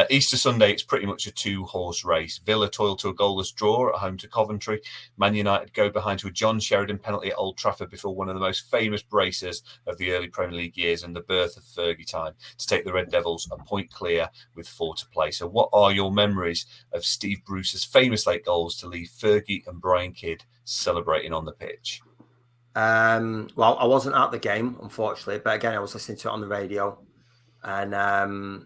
Easter Sunday, it's pretty much a 2-horse race. Villa toil to a goalless draw at home to Coventry. Man United go behind to a John Sheridan penalty at Old Trafford before one of the most famous braces of the early Premier League years and the birth of Fergie time to take the Red Devils a point clear with 4 to play. So what are your memories of Steve Bruce's famous late goals to leave Fergie and Brian Kidd celebrating on the pitch? Well, I wasn't at the game, unfortunately, but again, I was listening to it on the radio, and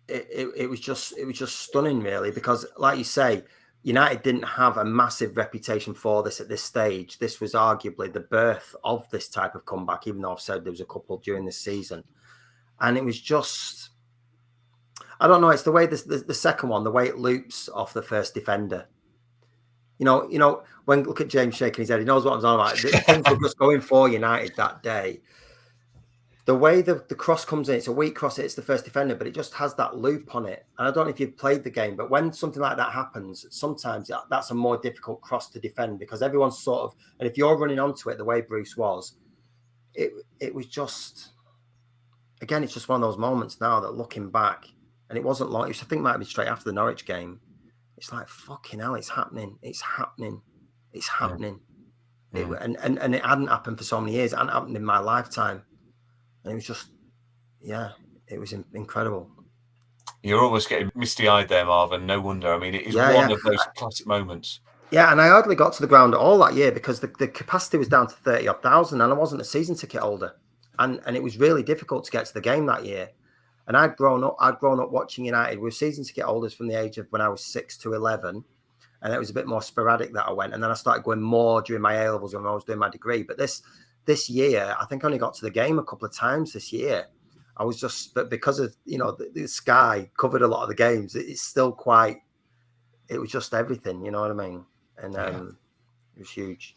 it was just stunning, really, because, like you say, United didn't have a massive reputation for this at this stage. This was arguably the birth of this type of comeback, even though I've said there was a couple during this season, and it was just. I don't know. It's the way the second one, the way it loops off the first defender. You know, when look at James shaking his head, he knows what I'm talking about. Things were just going for United that day. The way the cross comes in, it's a weak cross, it's the first defender, but it just has that loop on it. And I don't know if you've played the game, but when something like that happens, sometimes that's a more difficult cross to defend because everyone's sort of, and if you're running onto it the way Bruce was, it was just, again, it's just one of those moments now that looking back, and it wasn't long. I think it might have been straight after the Norwich game. It's like, fucking hell, it's happening. It's happening. It's happening. Yeah. And it hadn't happened for so many years. It hadn't happened in my lifetime. And it was just, yeah, it was incredible. You're almost getting misty-eyed there, Marvin. No wonder. I mean, it is one of those classic moments. Yeah, and I hardly got to the ground at all that year because the capacity was down to 30,000 and I wasn't a season ticket holder. And it was really difficult to get to the game that year. And I'd grown up watching United. We were season ticket holders from the age of when I was 6 to 11. And it was a bit more sporadic that I went. And then I started going more during my A-levels when I was doing my degree. But this year, I think I only got to the game a couple of times this year. I was just, but because of, the Sky covered a lot of the games, it's still quite, it was just everything, you know what I mean? And it was huge.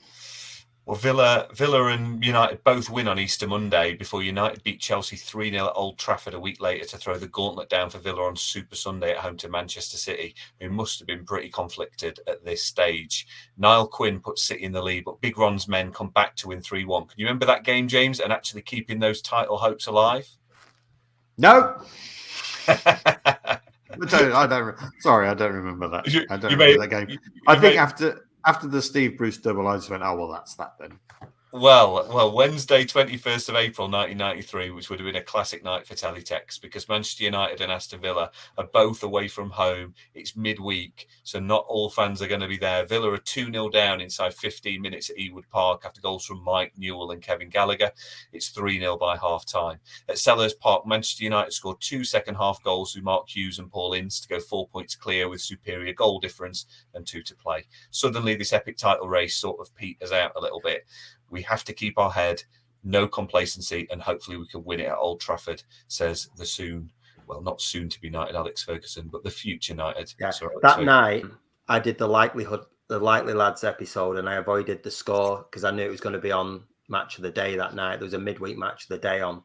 Well, Villa and United both win on Easter Monday before United beat Chelsea 3-0 at Old Trafford a week later to throw the gauntlet down for Villa on Super Sunday at home to Manchester City, who must have been pretty conflicted at this stage. Niall Quinn put City in the lead, but Big Ron's men come back to win 3-1. Can you remember that game, James, and actually keeping those title hopes alive? No. I don't remember that. I don't remember that game. I think after the Steve Bruce double, I just went, oh, well, that's that then. Well, Wednesday, 21st of April, 1993, which would have been a classic night for teletext because Manchester United and Aston Villa are both away from home. It's midweek, so not all fans are going to be there. Villa are 2-0 down inside 15 minutes at Ewood Park after goals from Mike Newell and Kevin Gallagher. It's 3-0 by half-time. At Selhurst Park, Manchester United scored 2 second-half goals through Mark Hughes and Paul Ince to go 4 points clear with superior goal difference and 2 to play. Suddenly, this epic title race sort of peters out a little bit. We have to keep our head, no complacency, and hopefully we can win it at Old Trafford, says the not soon to be knighted Alex Ferguson, but the future knighted. Yeah, that night, I did the Likely Lads episode, and I avoided the score because I knew it was going to be on Match of the Day that night. There was a midweek Match of the Day on,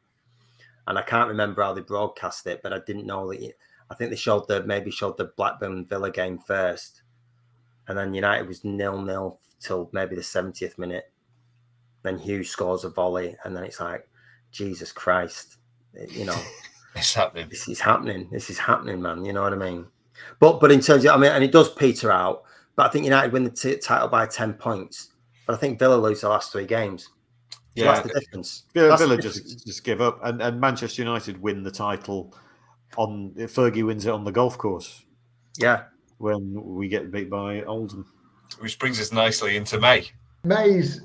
and I can't remember how they broadcast it, but I didn't know that. I think they showed the Blackburn Villa game first, and then United was 0-0 till maybe the 70th minute. Then Hughes scores a volley, and then it's like, Jesus Christ, it's happening. This is happening, man. You know what I mean? But in terms of, and it does peter out. But I think United win the title by 10 points. But I think Villa lose the last 3 games. So that's the difference. Villa just give up, and Manchester United win the title Fergie wins it on the golf course. Yeah, when we get beat by Oldham, which brings us nicely into May. May's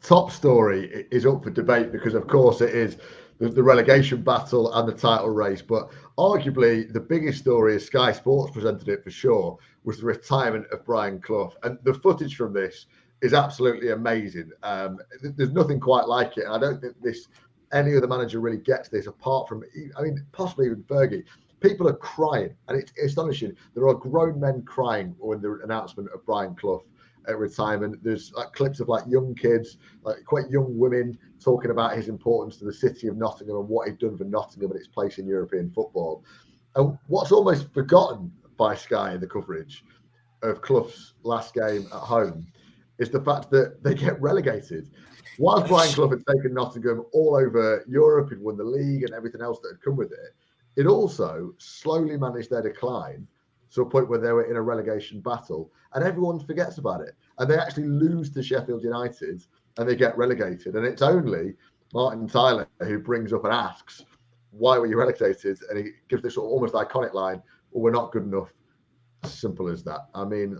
top story is up for debate because, of course, it is the relegation battle and the title race. But arguably, the biggest story, as Sky Sports presented it for sure, was the retirement of Brian Clough. And the footage from this is absolutely amazing. There's nothing quite like it. And I don't think any other manager really gets this apart from, possibly even Fergie. People are crying, and it's astonishing. There are grown men crying when the announcement of Brian Clough at retirement. There's clips of young kids, quite young women, talking about his importance to the city of Nottingham and what he'd done for Nottingham and its place in European football. And what's almost forgotten by Sky in the coverage of Clough's last game at home is the fact that they get relegated. Whilst Brian Clough had taken Nottingham all over Europe, he'd won the league and everything else that had come with it, it also slowly managed their decline to a point where they were in a relegation battle, and everyone forgets about it. And they actually lose to Sheffield United and they get relegated. And it's only Martin Tyler who brings up and asks, why were you relegated? And he gives this sort of almost iconic line, well, we're not good enough. Simple as that. I mean,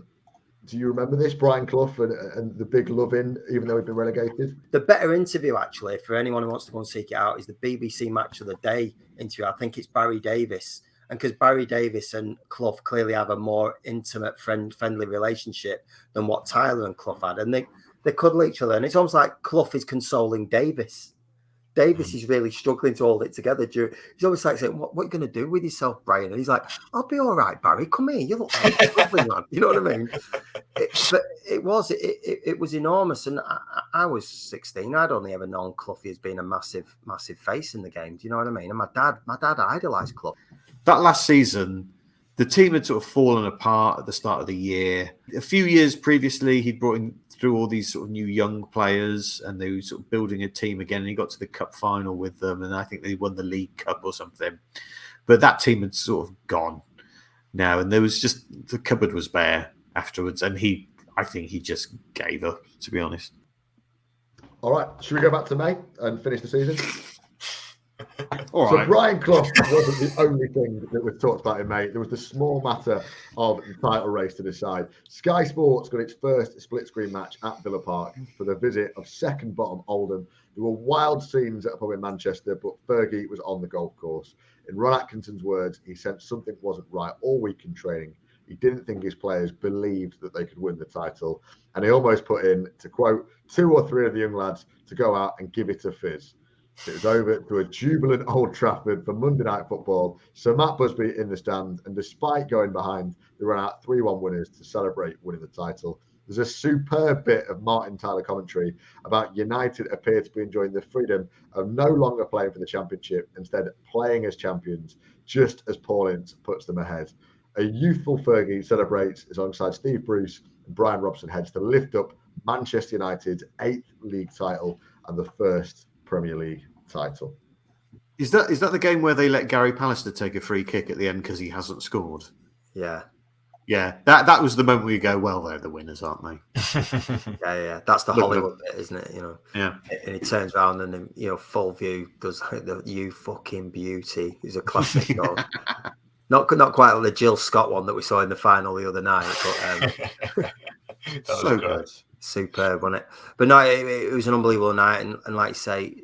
do you remember this, Brian Clough and the big love-in, even though we've been relegated? The better interview, actually, for anyone who wants to go and seek it out, is the BBC Match of the Day interview. I think it's Barry Davis. And because Barry Davis and Clough clearly have a more intimate, friendly relationship than what Tyler and Clough had. And they cuddle each other. And it's almost like Clough is consoling Davis. Davis is really struggling to hold it together. He's always like saying, what are you going to do with yourself, Brian? And he's like, I'll be all right, Barry. Come here. You look like a struggling man. You know what I mean? But it was enormous. And I was 16. I'd only ever known Clough as being a massive, massive face in the game. Do you know what I mean? And my dad idolised Clough. That last season, the team had sort of fallen apart at the start of the year. A few years previously, he'd brought in through all these sort of new young players, and they were sort of building a team again. And he got to the cup final with them, and I think they won the League Cup or something. But that team had sort of gone now, and there was just the cupboard was bare afterwards, and I think he just gave up, to be honest. All right, should we go back to May and finish the season? All so right. Brian Clough wasn't the only thing that was talked about in May. There was the small matter of the title race to decide. Sky Sports got its first split screen match at Villa Park for the visit of second bottom Oldham. There were wild scenes at a pub in Manchester, but Fergie was on the golf course. In Ron Atkinson's words, he sensed something wasn't right all week in training. He didn't think his players believed that they could win the title. And he almost put in, to quote, 2 or 3 of the young lads to go out and give it a fizz. It was over to a jubilant Old Trafford for Monday Night Football. Sir Matt Busby in the stand, and despite going behind, they ran out 3-1 winners to celebrate winning the title. There's a superb bit of Martin Tyler commentary about United appear to be enjoying the freedom of no longer playing for the Championship, instead playing as champions, just as Paul Ince puts them ahead. A youthful Fergie celebrates alongside Steve Bruce and Brian Robson heads to lift up Manchester United's 8th league title and the first Premier League title. Is that the game where they let Gary Pallister take a free kick at the end because he hasn't scored? Yeah. Yeah, that was the moment where you go, well, they're the winners, aren't they? Yeah. That's the Hollywood bit, isn't it? You know. Yeah. And he turns around and then, full view does the "You fucking beauty" is a classic goal. Not quite like the Jill Scott one that we saw in the final the other night, but so good. Superb, wasn't it? But no, it was an unbelievable night, and like you say,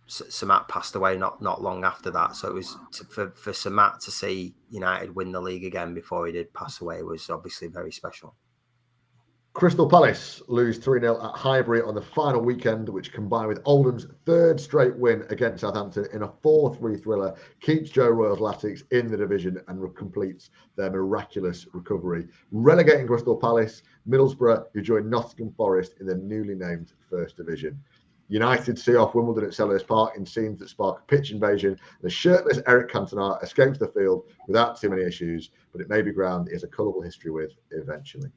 Sir Matt passed away not long after that. So it was for Sir Matt to see United win the league again before he did pass away was obviously very special. Crystal Palace lose 3-0 at Highbury on the final weekend, which combined with Oldham's 3rd straight win against Southampton in a 4-3 thriller, keeps Joe Royal's Latics in the division and completes their miraculous recovery. Relegating Crystal Palace, Middlesbrough, who joined Nottingham Forest in the newly named First Division. United see off Wimbledon at Selhurst Park in scenes that spark a pitch invasion. The shirtless Eric Cantona escapes the field without too many issues, but it may be ground he has a colourful history with eventually.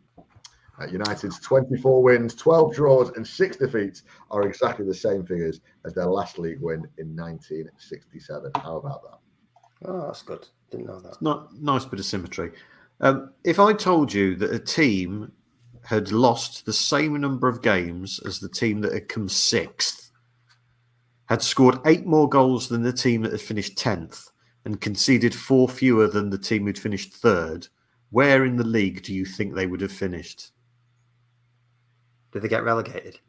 United's 24 wins, 12 draws and 6 defeats are exactly the same figures as their last league win in 1967. How about that? Oh, that's good. Didn't know that. Not nice bit of symmetry. If I told you that a team had lost the same number of games as the team that had come 6th, had scored 8 more goals than the team that had finished 10th, and conceded 4 fewer than the team who'd finished 3rd, where in the league do you think they would have finished? Did they get relegated?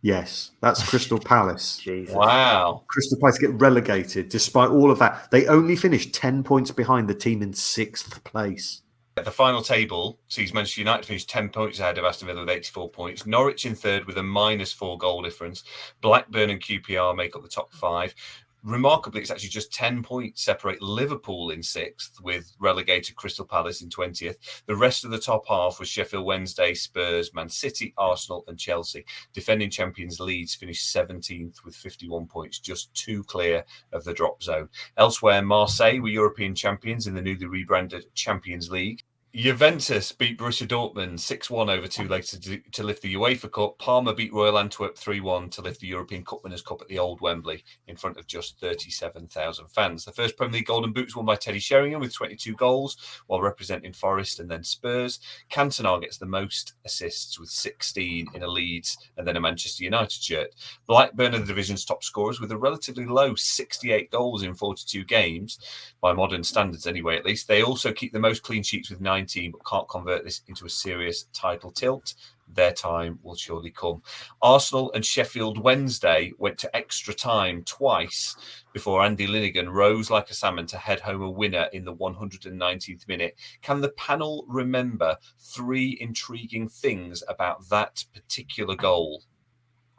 Yes, that's Crystal Palace. Jesus. Wow. Crystal Palace get relegated despite all of that. They only finished 10 points behind the team in 6th place. At the final table sees Manchester United finish 10 points ahead of Aston Villa with 84 points. Norwich in 3rd with a -4 goal difference. Blackburn and QPR make up the top 5. Remarkably, it's actually just 10 points separate Liverpool in 6th, with relegated Crystal Palace in 20th. The rest of the top half was Sheffield Wednesday, Spurs, Man City, Arsenal and Chelsea. Defending champions Leeds finished 17th with 51 points, just 2 clear of the drop zone. Elsewhere, Marseille were European champions in the newly rebranded Champions League. Juventus beat Borussia Dortmund 6-1 over 2 legs to lift the UEFA Cup. Parma beat Royal Antwerp 3-1 to lift the European Cup Winners' Cup at the Old Wembley in front of just 37,000 fans. The first Premier League Golden Boots won by Teddy Sheringham with 22 goals while representing Forest and then Spurs. Cantona gets the most assists with 16 in a Leeds and then a Manchester United shirt. Blackburn are the division's top scorers with a relatively low 68 goals in 42 games, by modern standards anyway, at least. They also keep the most clean sheets with 19, but can't convert this into a serious title tilt. Their time will surely come. Arsenal and Sheffield Wednesday went to extra time twice before Andy Linnigan rose like a salmon to head home a winner in the 119th minute. Can the panel remember 3 intriguing things about that particular goal?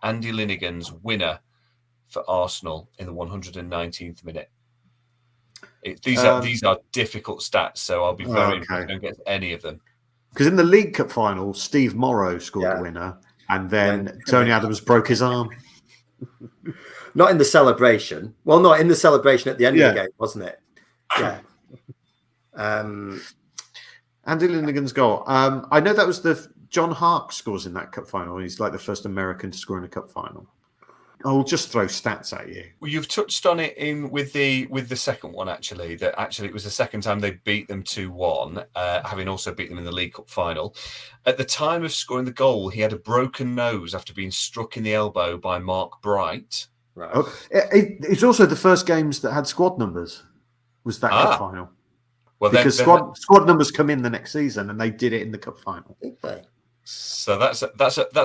Andy Linnigan's winner for Arsenal in the 119th minute. These are difficult stats, so I'll be very impressed if I don't get any of them. Because in the League Cup final, Steve Morrow scored the winner, and then Tony Adams broke his arm. Not in the celebration. Well, not in the celebration at the end of the game, wasn't it? Yeah. Andy Linnigan's goal. I know that was John Hark scores in that cup final. He's like the first American to score in a cup final. I'll just throw stats at you. Well, you've touched on it with the second one, actually. That actually it was the second time they beat them 2-1, having also beat them in the League Cup final. At the time of scoring the goal, he had a broken nose after being struck in the elbow by Mark Bright. Right. Oh, it's also the first games that had squad numbers. Was that cup final? Well, because squad numbers come in the next season, and they did it in the cup final. Did they? So that's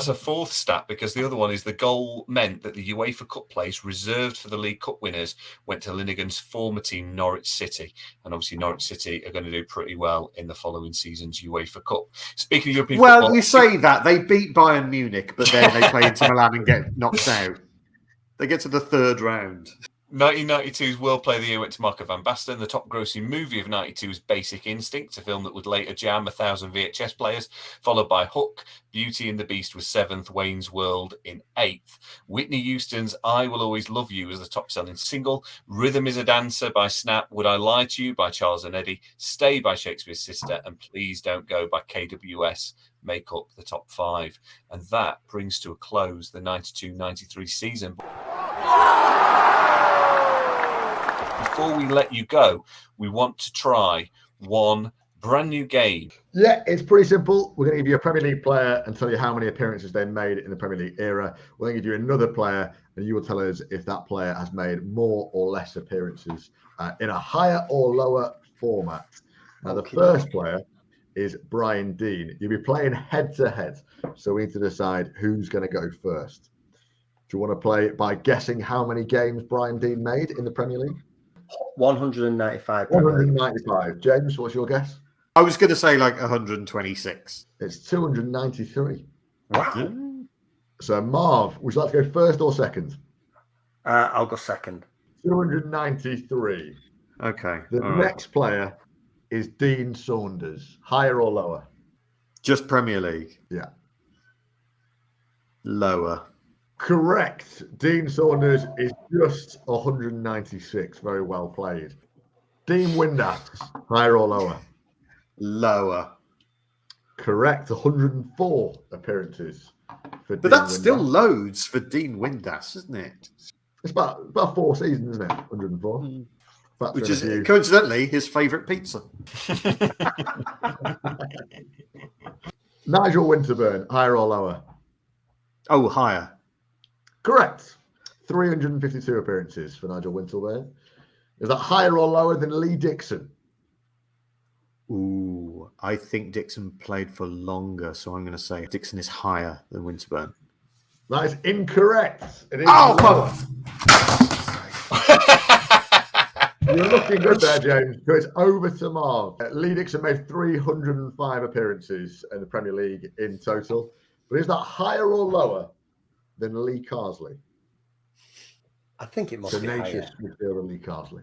a fourth stat, because the other one is the goal meant that the UEFA Cup place reserved for the League Cup winners went to Linnigan's former team, Norwich City. And obviously Norwich City are going to do pretty well in the following season's UEFA Cup. Speaking of European football... you say that. They beat Bayern Munich, but then they play into Milan and get knocked out. They get to the 3rd round. 1992's World Player of the Year went to Marco van Basten. The top grossing movie of 92 is Basic Instinct, a film that would later jam 1,000 VHS players, followed by Hook. Beauty and the Beast was 7th, Wayne's World in 8th. Whitney Houston's I Will Always Love You was the top selling single. Rhythm is a Dancer by Snap, Would I Lie to You by Charles and Eddie, Stay by Shakespeare's Sister, and Please Don't Go by KWS make up the top 5. And that brings to a close the 92-93 season. Before we let you go, we want to try one brand new game. Yeah, it's pretty simple. We're going to give you a Premier League player and tell you how many appearances they made in the Premier League era. We're going to give you another player, and you will tell us if that player has made more or less appearances in a higher or lower format. Now, the first player is Brian Deane. You'll be playing head-to-head, so we need to decide who's going to go first. Do you want to play by guessing how many games Brian Deane made in the Premier League? 195. 195. James, what's your guess? I was going to say like 126. It's 293. Wow. So, Marv, would you like to go first or second? I'll go second. 293. Okay. The next player is Dean Saunders. Higher or lower? Just Premier League? Yeah. Lower. Correct. Dean Saunders is just 196. Very well played. Dean Windass, higher or lower? Lower. Correct. 104 appearances for But Dean that's Windass. still loads for Dean Windass, isn't it? It's about 4 seasons, isn't it? 104. Which is coincidentally his favourite pizza. Nigel Winterburn, higher or lower? Oh, higher. Correct. 352 appearances for Nigel Winterburn. Is that higher or lower than Lee Dixon? Ooh, I think Dixon played for longer, so I'm going to say Dixon is higher than Winterburn. That is incorrect. It is lower. You're looking good there, James. So it's over to Marv. Lee Dixon made 305 appearances in the Premier League in total. But is that higher or lower than Lee Carsley? I think it must be Tenacious higher. midfielder Lee Carsley.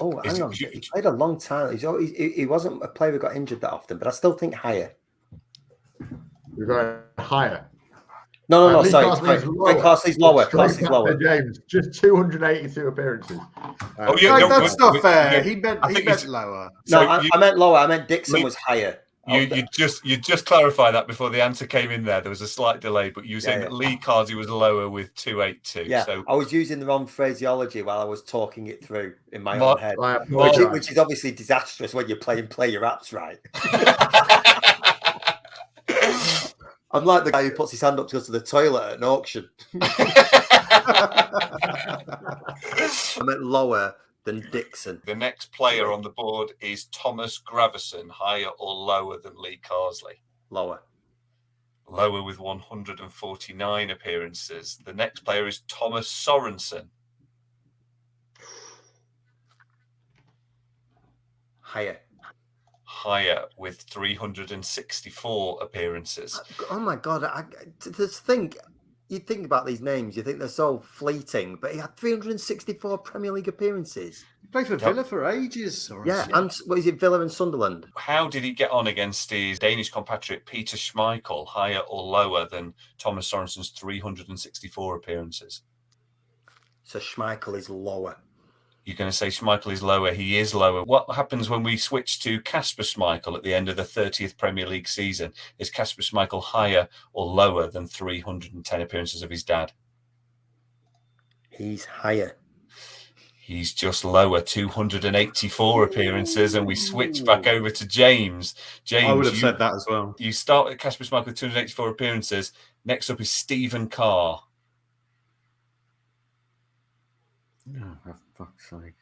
Oh, hang on. He played a long time. He wasn't a player who got injured that often, but I still think higher. We're going higher. No, Lee sorry. Carsley is lower. Carsley's lower. Straight Carsley's back lower. to James, just 282 appearances. Oh, yeah, No, no, that's not fair. He I meant think it's- lower. No, So I meant lower. I meant Dixon we- was higher. You just clarify that before the answer came in there. There was a slight delay, but you were saying that Lee Carsley was lower with 282. Yeah, So I was using the wrong phraseology while I was talking it through in my own head, I apologise. which is obviously disastrous when you play your apps right. I'm like the guy who puts his hand up to go to the toilet at an auction. I meant lower than Dixon. The next player on the board is Thomas Gravison, higher or lower than Lee Carsley? Lower. Lower with 149 appearances. The next player is Thomas Sorensen. Higher. Higher with 364 appearances. Oh my God. This thing, you think about these names, you think they're so fleeting, but he had 364 Premier League appearances. He played for Villa for ages. Yeah, and what is it, Villa and Sunderland? How did he get on against his Danish compatriot Peter Schmeichel, higher or lower than Thomas Sorensen's 364 appearances? So Schmeichel is lower. You're going to say Schmeichel is lower. He is lower. What happens when we switch to Kasper Schmeichel at the end of the 30th Premier League season? Is Kasper Schmeichel higher or lower than 310 appearances of his dad? He's higher. He's just lower, 284 appearances, and we switch back over to James. James, I would have said that as well. You start with Kasper Schmeichel with 284 appearances. Next up is Stephen Carr. Oh, for fuck's sake.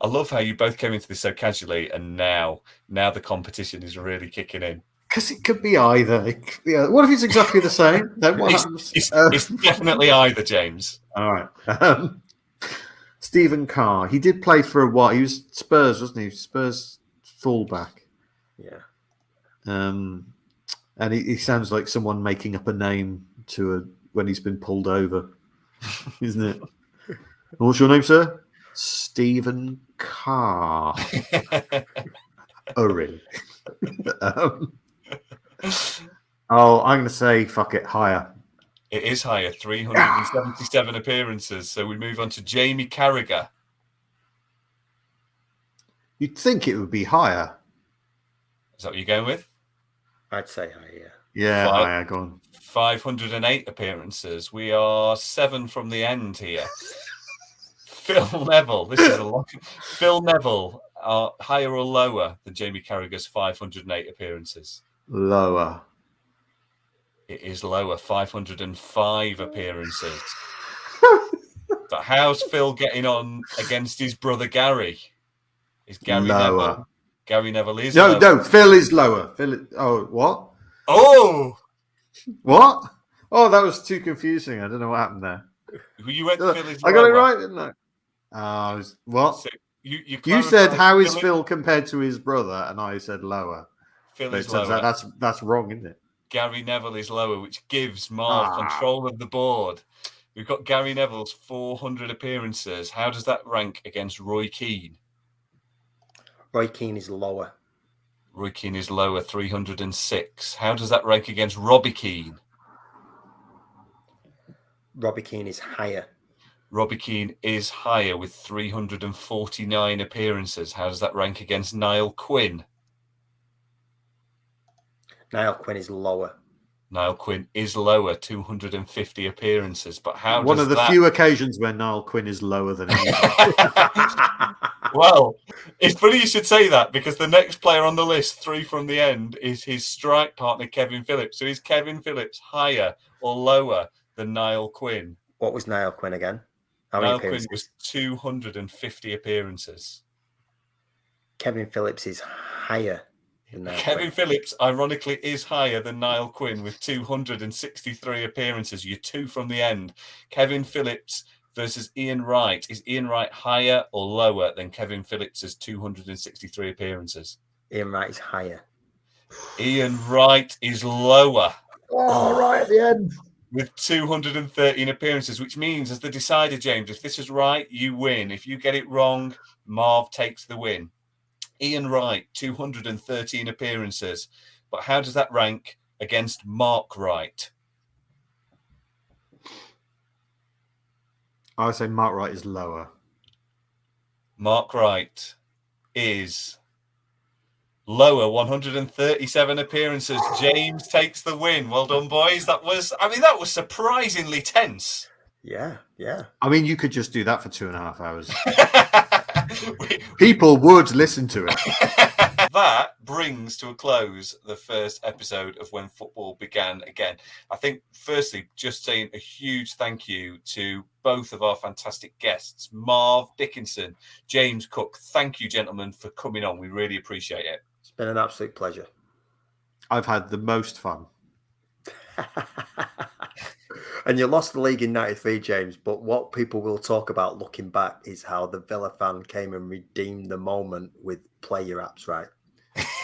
I love how you both came into this so casually, and now the competition is really kicking in. Because it could be either. What if it's exactly the same? Then what happens? It's definitely either, James. All right. Stephen Carr. He did play for a while. He was Spurs, wasn't he? Spurs fullback. Yeah. And he sounds like someone making up a name when he's been pulled over, isn't it? What's your name, sir? Stephen Carr. Oh, really? I'm going to say, fuck it, higher. It is higher, 377 appearances. So we move on to Jamie Carragher. You'd think it would be higher. Is that what you're going with? I'd say higher. Yeah, higher, go on. 508 appearances. We are 7 from the end here. Phil Neville. This is a lot. Phil Neville, higher or lower than Jamie Carragher's 508 appearances? Lower. It is lower, 505 appearances. But how's Phil getting on against his brother Gary? Is Gary lower? Neville? Gary Neville is no, lower. no. Phil is lower. What? Oh, what? Oh, that was too confusing. I don't know what happened there. you went Phil is I lower. got it right, didn't I? What? So you said how is Phil compared to his brother, and I said lower. Phil But is it turns lower. out that's wrong, isn't it? Gary Neville is lower, which gives Marv control of the board. We've got Gary Neville's 400 appearances. How does that rank against Roy Keane? Roy Keane is lower. Roy Keane is lower, 306. How does that rank against Robbie Keane? Robbie Keane is higher. Robbie Keane is higher with 349 appearances. How does that rank against Niall Quinn? Niall Quinn is lower. Niall Quinn is lower, 250 appearances. But how One does of the that... few occasions where Niall Quinn is lower than him. Well, it's funny you should say that, because the next player on the list, 3 from the end, is his strike partner, Kevin Phillips. So is Kevin Phillips higher or lower than Niall Quinn? What was Niall Quinn again? How many Niall Quinn appearances? was 250 appearances. Kevin Phillips is higher than Niall Kevin Quinn. Phillips, ironically, is higher than Niall Quinn with 263 appearances. You're 2 from the end. Kevin Phillips versus Ian Wright. Is Ian Wright higher or lower than Kevin Phillips's 263 appearances? Ian Wright is higher. Ian Wright is lower. Oh, right at the end. with 213 appearances, which means, as the decider, James, if this is right, you win. If you get it wrong, Marv takes the win. Ian Wright, 213 appearances. But how does that rank against Mark Wright? I would say Mark Wright is lower. Mark Wright is lower, 137 appearances. James takes the win. Well done, boys. That was surprisingly tense. Yeah. I mean, you could just do that for 2.5 hours. People would listen to it. That brings to a close the first episode of When Football Began Again. I think, firstly, just saying a huge thank you to both of our fantastic guests, Marv Dickinson, James Cook. Thank you, gentlemen, for coming on. We really appreciate it. It's been an absolute pleasure. I've had the most fun. And you lost the league in 93, James, but what people will talk about looking back is how the Villa fan came and redeemed the moment with Play Your Apps Right.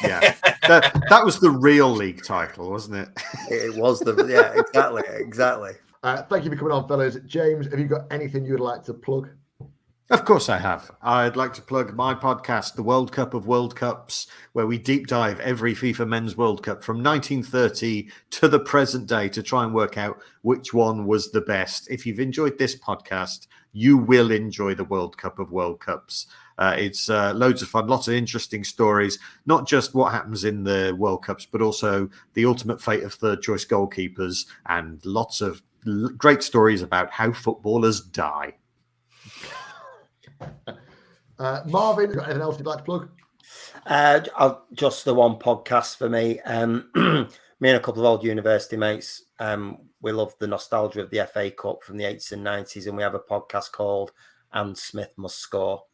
Yeah, that was the real league title, wasn't it? It was exactly. Thank you for coming on, fellas. James, have you got anything you would like to plug? Of course I have. I'd like to plug my podcast, The World Cup of World Cups, where we deep dive every FIFA Men's World Cup from 1930 to the present day to try and work out which one was the best. If you've enjoyed this podcast, you will enjoy the World Cup of World Cups. It's loads of fun, lots of interesting stories, not just what happens in the World Cups, but also the ultimate fate of third choice goalkeepers and lots of great stories about how footballers die. Marvin, got anything else you'd like to plug? Just the one podcast for me. Me and a couple of old university mates, we love the nostalgia of the FA Cup from the 80s and 90s, and we have a podcast called And Smith Must Score.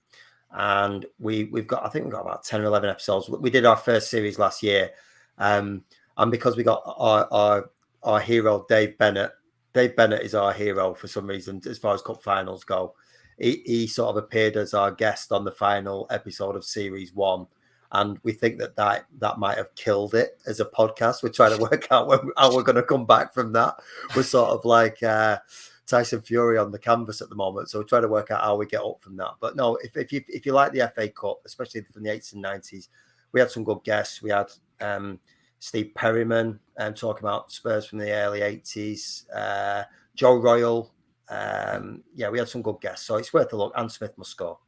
And we've got about 10 or 11 episodes. We did our first series last year, and because we got our hero Dave Bennett is our hero for some reason as far as cup finals go. He sort of appeared as our guest on the final episode of Series 1. And we think that might have killed it as a podcast. We're trying to work out how we're going to come back from that. We're sort of like Tyson Fury on the canvas at the moment. So we're trying to work out how we get up from that. But no, if you like the FA Cup, especially from the 80s and 90s, we had some good guests. We had Steve Perryman talking about Spurs from the early 80s. Joe Royal. We had some good guests, so it's worth a look. And Smith Must Score.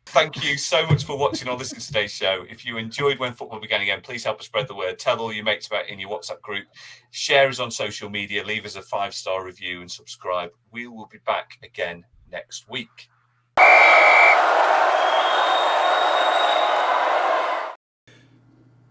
Thank you so much for watching or listening to today's show. If you enjoyed When Football Began Again, please help us spread the word. Tell all your mates about it in your WhatsApp group. Share us on social media. Leave us a 5-star review and subscribe. We will be back again next week.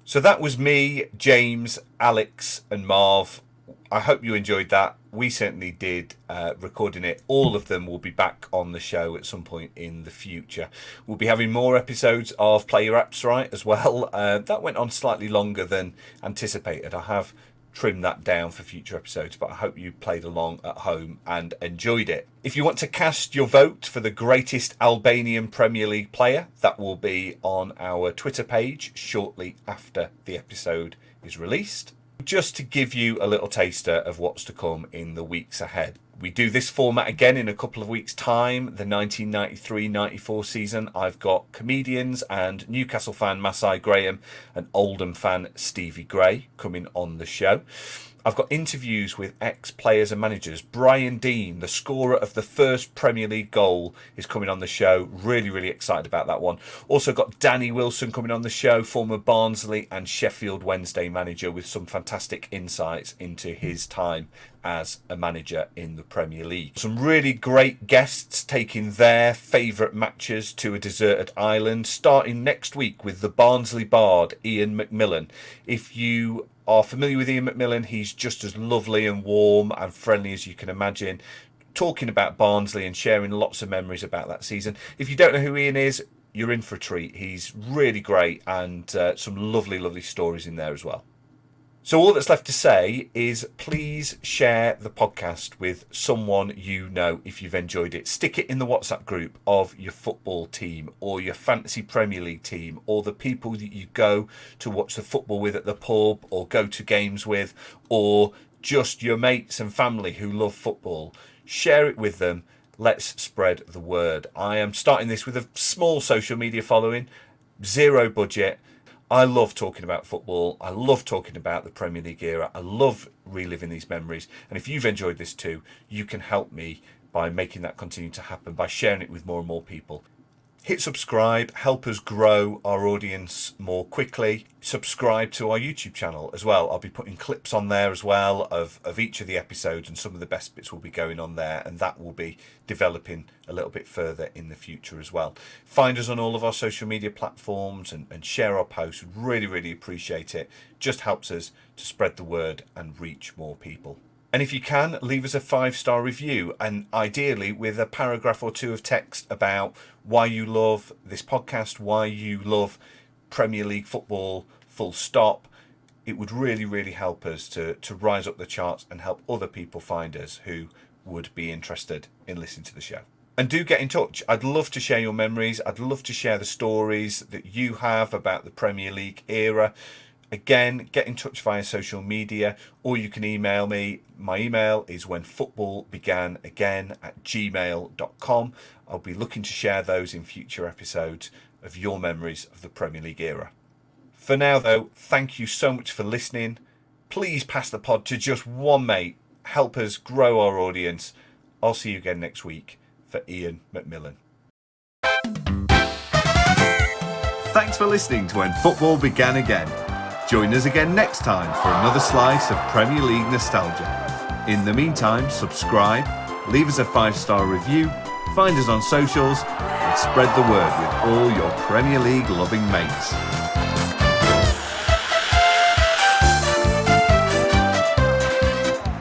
So that was me, James, Alex, and Marv. I hope you enjoyed that. We certainly did, recording it. All of them will be back on the show at some point in the future. We'll be having more episodes of Play Your Apps Right as well. That went on slightly longer than anticipated. I have trimmed that down for future episodes, but I hope you played along at home and enjoyed it. If you want to cast your vote for the greatest Albanian Premier League player, that will be on our Twitter page shortly after the episode is released. Just to give you a little taster of what's to come in the weeks ahead. We do this format again in a couple of weeks' time, the 1993-94 season. I've got comedians and Newcastle fan Masai Graham and Oldham fan Stevie Gray coming on the show. I've got interviews with ex-players and managers. Brian Dean, the scorer of the first Premier League goal, is coming on the show. Really, really excited about that one. Also got Danny Wilson coming on the show, former Barnsley and Sheffield Wednesday manager, with some fantastic insights into his time as a manager in the Premier League. Some really great guests taking their favourite matches to a deserted island, starting next week with the Barnsley Bard, Ian McMillan. If you are familiar with Ian McMillan, he's just as lovely and warm and friendly as you can imagine, talking about Barnsley and sharing lots of memories about that season. If you don't know who Ian is, you're in for a treat. He's really great, and some lovely, lovely stories in there as well. So all that's left to say is please share the podcast with someone you know if you've enjoyed it. Stick it in the WhatsApp group of your football team or your fantasy Premier League team, or the people that you go to watch the football with at the pub or go to games with, or just your mates and family who love football. Share it with them. Let's spread the word. I am starting this with a small social media following, zero budget. I love talking about football. I love talking about the Premier League era. I love reliving these memories. And if you've enjoyed this too, you can help me by making that continue to happen, by sharing it with more and more people. Hit subscribe, help us grow our audience more quickly. Subscribe to our YouTube channel as well. I'll be putting clips on there as well of each of the episodes, and some of the best bits will be going on there, and that will be developing a little bit further in the future as well. Find us on all of our social media platforms and share our posts. Really, really appreciate it. Just helps us to spread the word and reach more people. And if you can, leave us a 5-star review, and ideally with a paragraph or two of text about why you love this podcast, why you love Premier League football, full stop. It would really, really help us to rise up the charts and help other people find us who would be interested in listening to the show. And do get in touch. I'd love to share your memories. I'd love to share the stories that you have about the Premier League era. Again, get in touch via social media, or you can email me. My email is whenfootballbeganagain@gmail.com. I'll be looking to share those in future episodes of your memories of the Premier League era. For now, though, thank you so much for listening. Please pass the pod to just one mate. Help us grow our audience. I'll see you again next week. For Ian McMillan. Thanks for listening to When Football Began Again. Join us again next time for another slice of Premier League nostalgia. In the meantime, subscribe, leave us a 5-star review, find us on socials, and spread the word with all your Premier League loving mates.